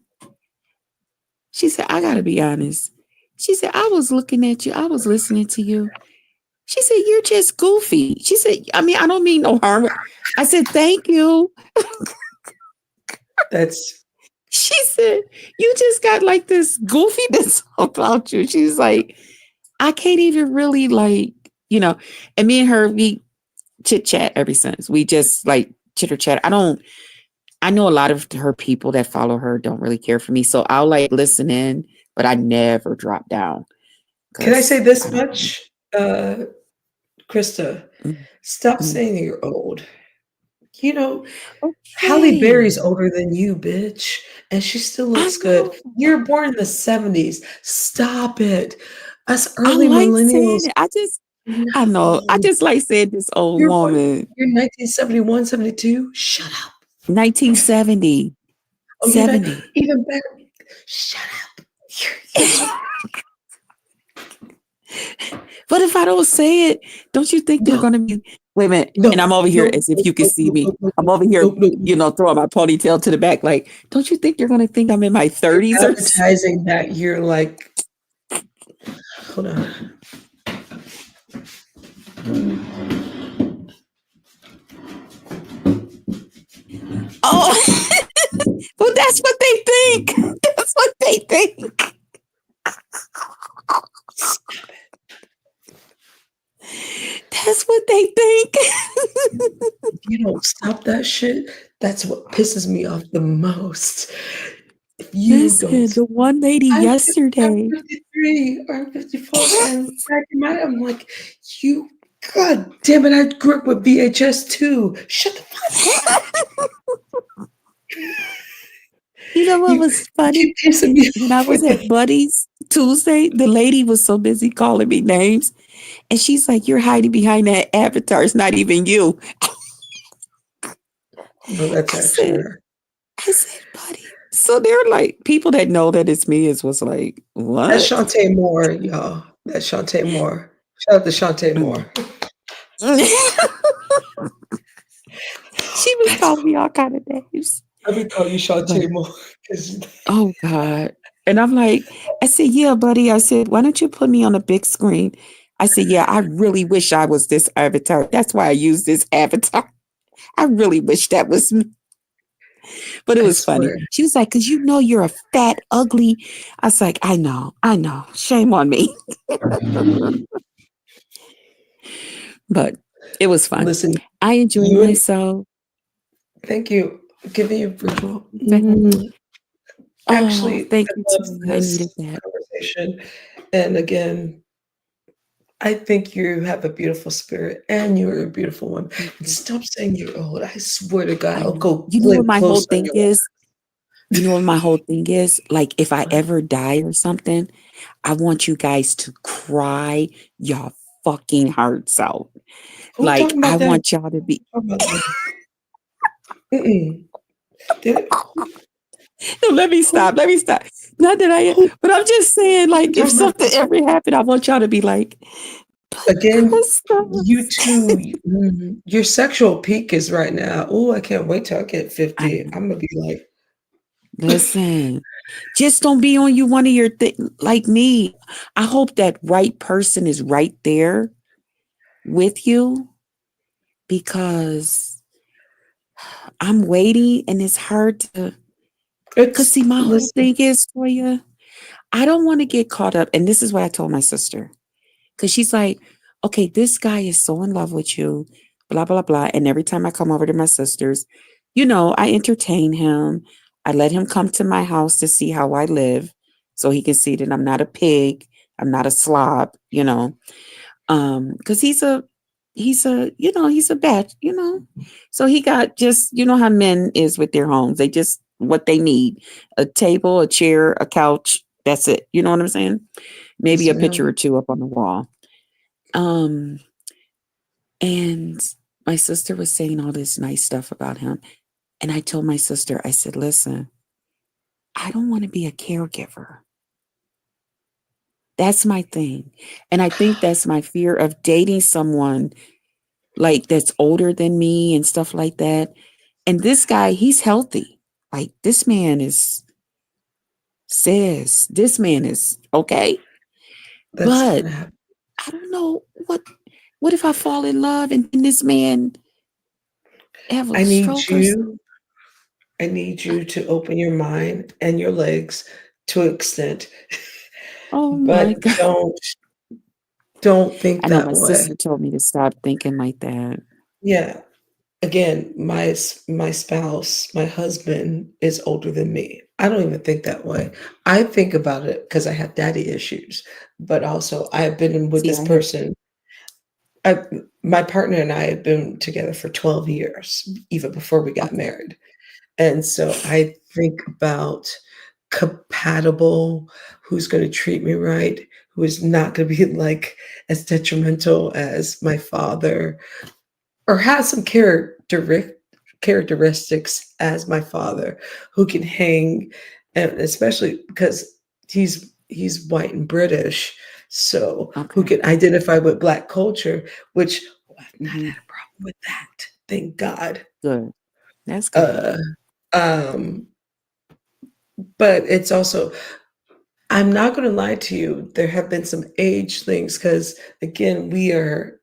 She said, I got to be honest. She said, I was looking at you. I was listening to you. She said, you're just goofy. She said, I mean, I don't mean no harm. I said, thank you. That's She said, you just got like this goofiness about you. She's like, I can't even really like, you know, and me and her, we chit chat ever since. We just like chitter chat. I know a lot of her people that follow her don't really care for me. So I'll like listen in, but I never drop down can I say because I this don't. much? Krista, Mm, stop mm. saying you're old. You know, Halle Berry's Okay. older than you, bitch, and she still I looks good. know. You're born in the '70s. Stop it. Us I early like saying millennials, it. I know. I no. just like saying this old woman. You're 1971, 72. Shut up. 1970. Oh, you're not 70. even better. Shut up. You're so But if I don't say it, don't you think they're no, gonna be wait a minute? And I'm no, over here no, as if no, you can no, see no, me. no, no, I'm over here, no, no, no. throwing my ponytail to the back. Like, don't you think they're gonna think I'm in my You're 30s or advertising that you're like, hold on. oh well that's what they think. That's what they think. That's what they think. If you don't stop that shit, that's what pisses me off the most. If you don't, Listen, the one lady I'm yesterday. 53 or I'm 54, and back in my, I'm like, you, god damn it, I grew up with VHS too. Shut the fuck up. You know what You, was you funny? keep pissing me When I off was with at that. Buddy's Tuesday, the lady was so busy calling me names. And she's like, "You're hiding behind that avatar. It's not even you." No, that's I actually said, her. I said, "Buddy." So they're like, people that know that it's me is was like, That's "What?" Shantae Moore, y'all. That's Shantae Moore. Shout out to Shantae Mm. Moore. She was That's calling me all kind of names. let me call you But Shantae Moore because oh God. And I'm like, I said, "Yeah, buddy." I said, "Why don't you put me on a big screen?" I said, "Yeah, I really wish I was this avatar. That's why I use this avatar. I really wish that was me." But it I was funny. swear. She was like, "'Cause you know you're a fat, ugly." I was like, I know. Shame on me. But it was fun. Listen, I enjoyed you and myself. thank you. Give me a virtual. Thank Oh, Actually, thank I you love too. I needed this that. conversation. And again, I think you have a beautiful spirit and you're a beautiful woman. Thank And you. stop saying you're old. I swear to God, I I'll know. go You know what live my whole close on thing your is? You know what my whole thing is? Like if I what? ever die or something, I want you guys to cry your fucking hearts out. Who Like talking I about that? want y'all to be Talking about that? Mm-mm. Did, no, let me who, stop. Let me stop. Not that I, who, but I'm just saying, who you like, if talking about? something ever happened, I want y'all to be like, but Again, you Christmas. too. Your sexual peak is right now. Oh, I can't wait till I get I 50. know. I'm gonna be like, Listen, just don't be on you one of your like me. I hope that right person is right there with you because I'm waiting and it's hard to, cause it's see, my whole listen, thing is for you. I don't want to get caught up. And this is what I told my sister. Cause she's like, okay, this guy is so in love with you, blah, blah, blah. And every time I come over to my sister's, I entertain him. I let him come to my house to see how I live so he can see that I'm not a pig. I'm not a slob. Cause he's a bat. So he got just, how men is with their homes. They just what they need. A table, a chair, a couch. That's it. You know what I'm saying? Maybe yes, a picture ma'am. or two up on the wall. Um, and my sister was saying all this nice stuff about him. And I told my sister, I said, listen, I don't want to be a caregiver. That's my thing. And I think that's my fear of dating someone like that's older than me and stuff like that. And this guy, he's healthy. Like this man is okay. That's But gonna happen. I don't know what if I fall in love and this man have a I need stroke or something? you. I need you to open your mind and your legs to an extent, Oh my but God. don't think I know my that way. sister told me to stop thinking like that. Yeah. Again, my spouse, my husband is older than me. I don't even think that way. I think about it because I have daddy issues, but also I have been with See, this I have person. I, my partner and I have been together for 12 years, even before we got okay. married. And so I think about compatible, who's going to treat me right, who is not going to be like as detrimental as my father, or has some characteristics as my father, who can hang. and especially because he's white and British, so who Okay. can identify with Black culture, which I've not Mhm. had a problem with that, thank God. Good. That's good. Uh, um, but it's also I'm not gonna lie to you, there have been some age things because again, we are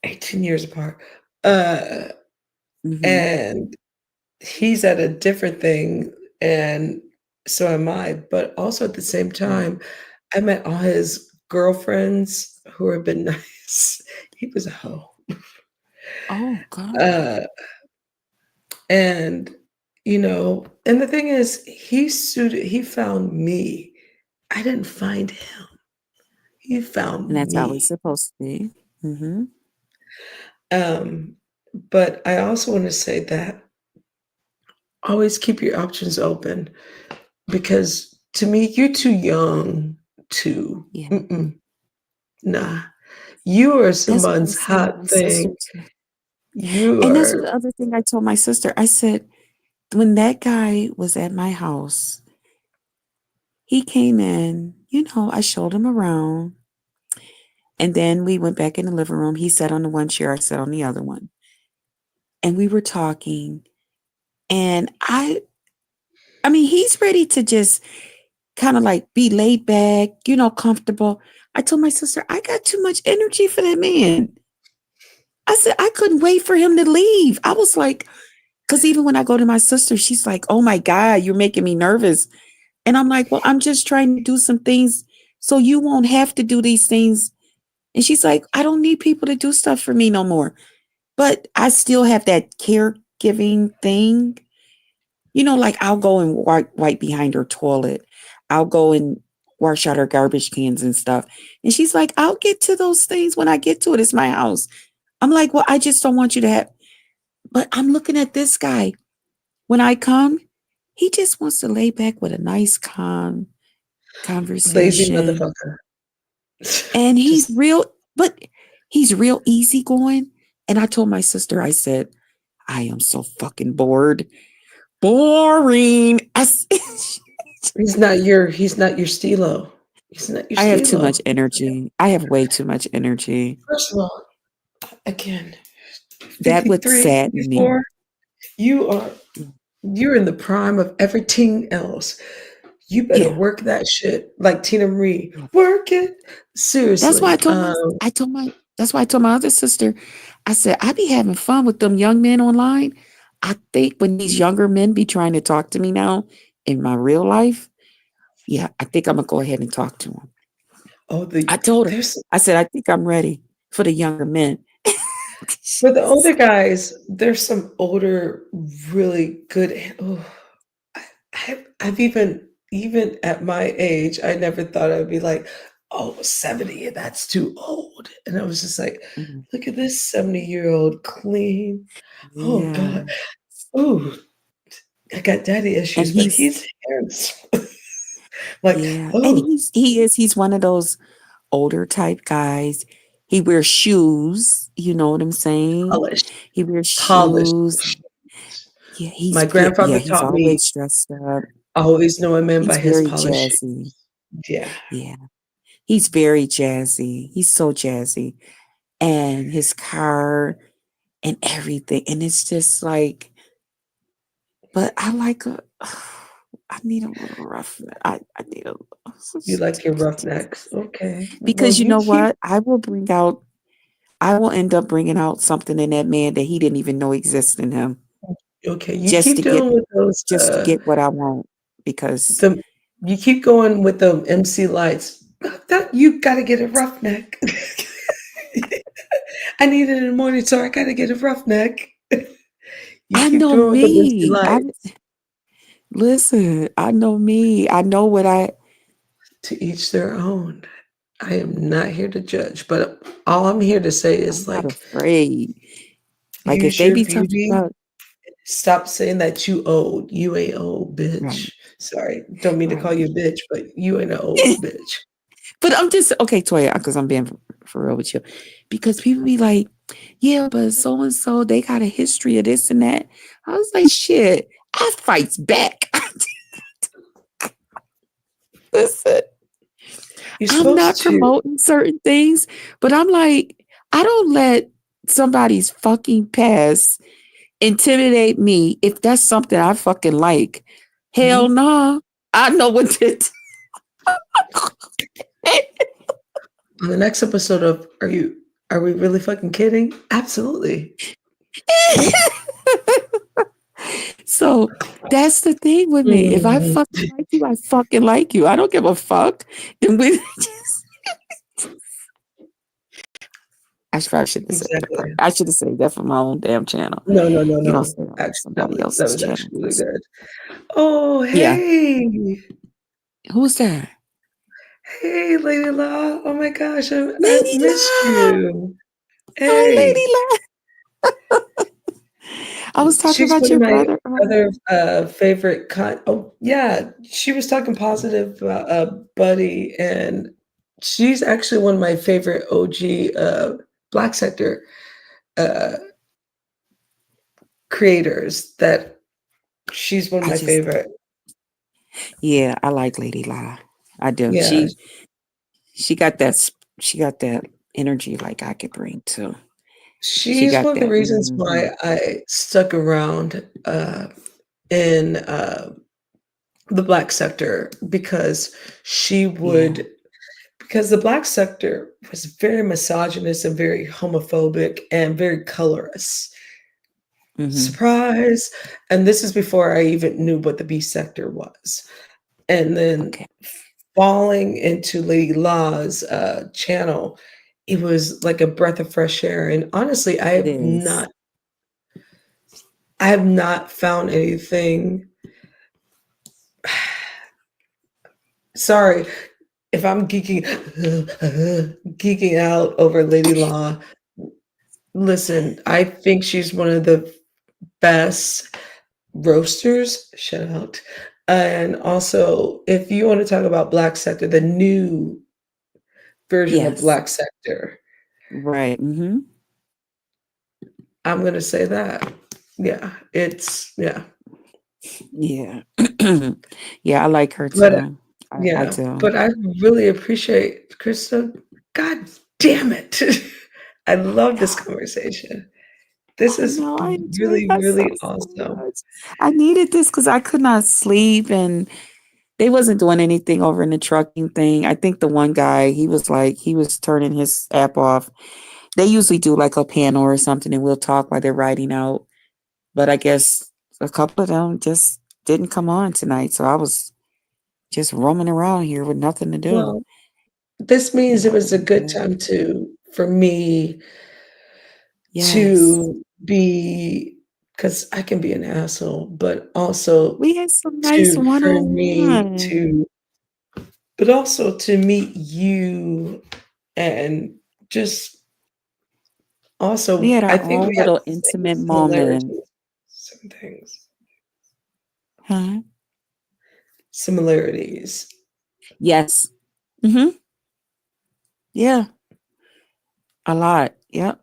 18 years apart. Uh, Mhm. and he's at a different thing, and so am I, but also at the same Right. time, I met all his girlfriends who have been nice. He was a hoe. Oh, God. Uh, and, and the thing is, he found me. I didn't find him. He And found that's how it's me. supposed to be. Mhm. Um, but I also wanna say that always keep your options open because to me, you're too young to Yeah. nah. You are That's what I someone's was telling hot my sister thing. too. You And that's what are the other thing I told my sister. I said, when that guy was at my house, he came in, I showed him around. And then we went back in the living room. He sat on the one chair, I sat on the other one. And we were talking. And I mean, he's ready to just kind of like be laid back, comfortable. I told my sister, I got too much energy for that man. I said, I couldn't wait for him to leave. I was like, because even when I go to my sister, she's like, oh my God, you're making me nervous. And I'm like, well, I'm just trying to do some things so you won't have to do these things. And she's like, I don't need people to do stuff for me no more. But I still have that caregiving thing. Like I'll go and wipe behind her toilet. I'll go and wash out her garbage cans and stuff. And she's like, I'll get to those things when I get to it. It's my house. I'm like, well, I just don't want you to have. But I'm looking at this guy. When I come, he just wants to lay back with a nice, calm lazy conversation. motherfucker. And Just he's real easygoing. And I told my sister, I said, I am so fucking bored. Boring. he's not your stilo. He's not your I have too stilo. much energy. I have way too much energy. First of all, again, That would 53, sadden me. 54, you are you're in the prime of everything else. You better Yeah. work that shit like Tina Marie. Yeah. Work it. That's why Seriously. that's why I told my other sister, I said, I be having fun with them young men online. I think when these younger men be trying to talk to me now in my real life, yeah, I think I'm gonna go ahead and talk to them. oh, I told her, there's I said, I think I'm ready for the younger men. for the older guys, there's some older, really good. Oh, I've even at my age, I never thought I'd be like, oh, 70, that's too old. And I was just like, Mhm. look at this 70-year-old clean. Oh Yeah. God. Oh, I got daddy And issues, but he's he's handsome. Like, yeah. And oh, he's one of those older type guys. He wears shoes, you know what I'm saying? polished, He wears polished. shoes. Yeah, My grandfather he's taught me always dressed up. always know a man by He's his very polished shoes. jazzy. Yeah. Yeah. He's very jazzy. He's so jazzy. And his car and everything. And it's just like, but I like a I need a little rough. I need a You like your roughnecks. Okay. Well, because you you know keep what? I will end up bringing out something in that man that he didn't even know exists in him okay, you just keep to get dealing with those, just to get what I want because the you keep going with the MC lights. That you gotta get a roughneck. I need it in the morning, so I gotta get a roughneck. You I keep know doing with the MC me. lights. Listen, I know me. I know what To each their own. I am not here to judge, but all I'm here to say I'm is, not like, afraid. Like if use they your be talking beauty. about Stop saying that you old. You ain't old, right, bitch. Sorry, don't mean to call right. you a bitch, but you ain't an old bitch. But I'm just okay, Toya, because I'm being for real with you. Because people be like, yeah, but so and so, they got a history of this and that. I was like, shit. I fights back. Listen, You're I'm supposed not to. promoting certain things, but I'm like, I don't let somebody's fucking past intimidate me if that's something I fucking like. Hell Mhm. nah. I know what to do. On the next episode of Are We Really Fucking Kidding? Absolutely. So that's the thing with me. If I Mhm. fucking like you, I fucking like you. I don't give a fuck. And we probably should have said that part. Exactly. I should have said that for my own damn channel. No, no, no, You don't no. say that on Actually, somebody that else's was channel. actually really good. Oh, Yeah. hey. Who's that? Hey, Lady Law. Oh my gosh, I Lady missed La. you. Hi, Lady Hey. La. I was talking She's about one of your my brother other, earlier. favorite oh, yeah, she was talking positive about, Buddy, and she's actually one of my favorite OG, Black Sector, uh, creators that she's one of I my just, favorite. yeah, I like Lady La. I do. Yeah, She got that. She got that energy like I could bring too. She she's got one of the that. reasons Mhm. why I stuck around, in, the Black Sector because she Yeah. would because the Black Sector was very misogynist and very homophobic and very colorist. Hmm. Surprise! And this is before I even knew what the B sector was. And then Okay. falling into Lady Law's, channel, it was like a breath of fresh air, and honestly, It is. I have not found anything sorry if I'm geeking geeking out over Lady Law. Listen, I think she's one of the best roasters, shout out. And also, if you wanna talk about Black Sector, the new version of Yes. Black Sector, Right. Hmm. I'm gonna say that. Yeah, yeah. Yeah. Yeah, I like her But, too. I yeah, do. but I really appreciate Krista. God damn it. I love this conversation. This I is know. I enjoyed really, myself really so awesome. much. I needed this because I could not sleep and they wasn't doing anything over in the trucking thing. I think the one guy, he was like, he was turning his app off. They usually do like a panel or something and we'll talk while they're writing out. But I guess a couple of them just didn't come on tonight. So I was just roaming around here with nothing to do. Well, this means And it I was a was good like, time for me yes. to be, because I can be an asshole, but also We had some nice for me one-on-one. but also to meet you and just We also, had I our think own we have little the same intimate moment. similarities, some things, Huh? similarities. Yes. Hmm. Yeah. A lot. Yep.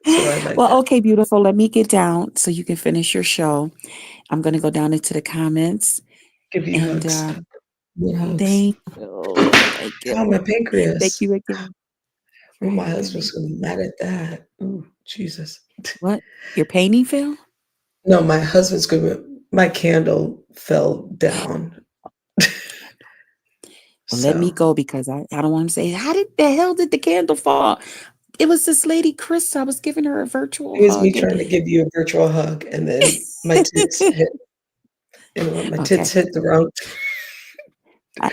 So I like Well, that. okay, beautiful. Let me get down so you can finish your show. I'm going to go down into the comments Give you and hugs. More hugs. thank you. Thank you. Oh, my Thank pancreas. you again for Oh, my having husband's me. gonna be mad at that. Ooh, Jesus. What? Your painting fell? No, my candle fell down. Candle. Well, let me So, go because I don't want to say, how did the hell did the candle fall? It was this lady, Chris. I was giving her a virtual it was me hug and trying to give you a virtual hug, and then my okay. tits hit the wrong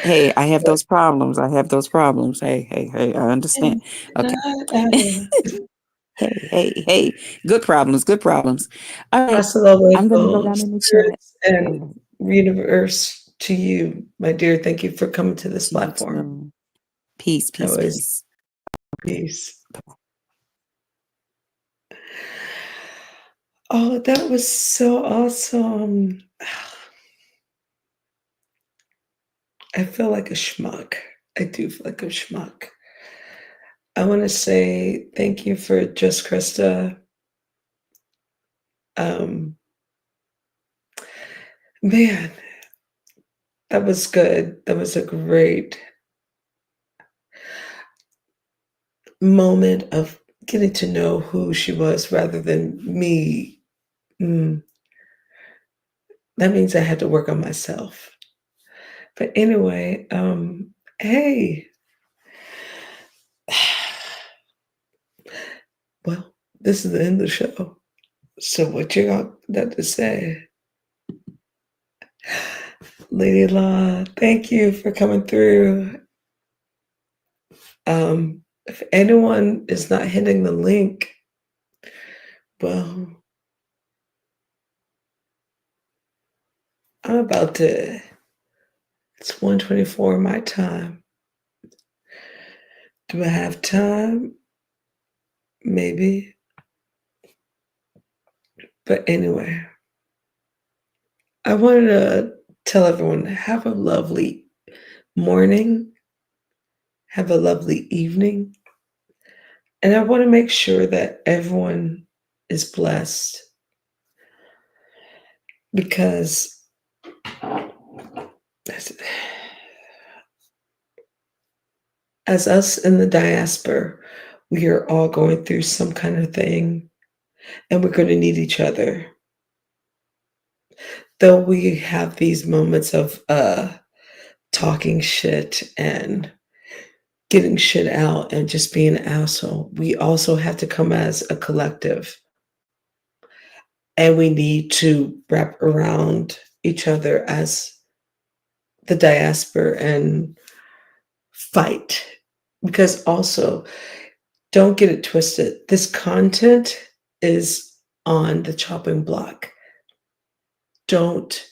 Hey, I have those problems. I have those problems. Hey, hey, hey, I understand. Okay. Hey, hey, hey. Good problems, good problems. All right. Hasta I'm gonna go luego, down in the chat. spirits and All right. universe to you, my dear. Thank you for coming to this To you platform. too. Peace, peace, Always peace. Okay. peace. Oh, that was so awesome. I feel like a schmuck. I do feel like a schmuck. I want to say thank you for Just Krista. Um, Man, that was good. That was a great moment of getting to know who she was rather than me. Mm, that means I had to work on myself. But anyway, hey, well, this is the end of the show. So what you got to say? Lady Law, thank you for coming through. If anyone is not hitting the link, well, I'm about to, it's 1:24 my time. Do I have time? Maybe. But anyway, I wanted to tell everyone have a lovely morning, have a lovely evening, and I want to make sure that everyone is blessed because as us in the diaspora, we are all going through some kind of thing and we're going to need each other. Though we have these moments of talking shit and getting shit out and just being an asshole, we also have to come as a collective and we need to wrap around each other as the diaspora and fight. Because also, don't get it twisted. This content is on the chopping block. Don't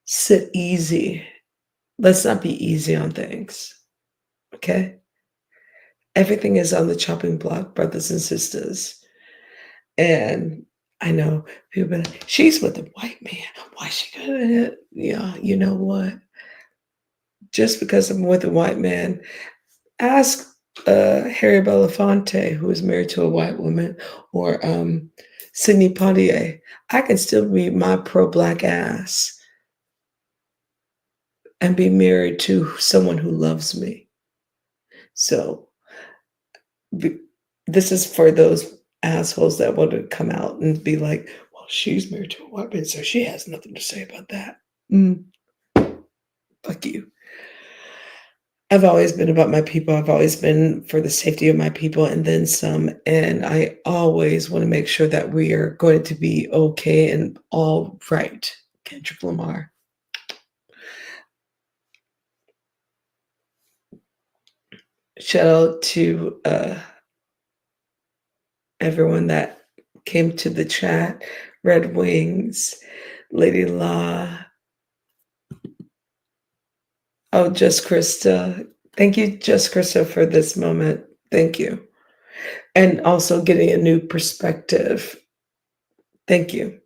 sit easy. Let's not be easy on things. Okay? Everything is on the chopping block, brothers and sisters. And I know people be like, she's with a white man. Why she gonna hit? Yeah, you know what? Just because I'm with a white man, ask Harry Belafonte, who is married to a white woman, or Sidney Poitier. I can still be my pro-black ass and be married to someone who loves me. So this is for those assholes that want to come out and be like, well, she's married to a white man, so she has nothing to say about that. Mm, fuck you. I've always been about my people. I've always been for the safety of my people and then some. And I always want to make sure that we are going to be okay and all right. Kendrick Lamar. Shout out to everyone that came to the chat. Red Wings, Lady Law. Oh, Just Krista. Thank you, Just Krista, for this moment. Thank you. And also getting a new perspective. Thank you.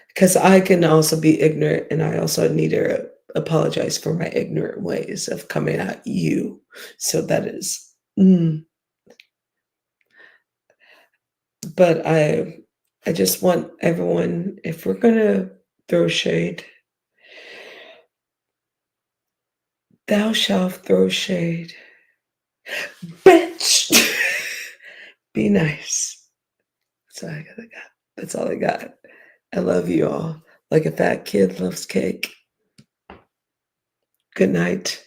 Because I can also be ignorant, and I also need to apologize for my ignorant ways of coming at you. So that is, but I just want everyone, if we're gonna throw shade, thou shalt throw shade, bitch. Be nice. That's all I got. That's all I got. I love you all like a fat kid loves cake. Good night.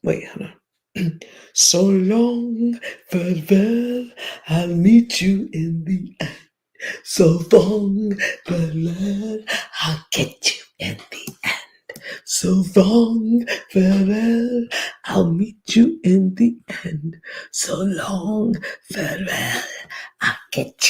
Wait, hold on. So long, farewell. I'll meet you in the end. So long, farewell. I'll get you in the end. So long, farewell. I'll meet you in the end. So long, farewell. I'll get you.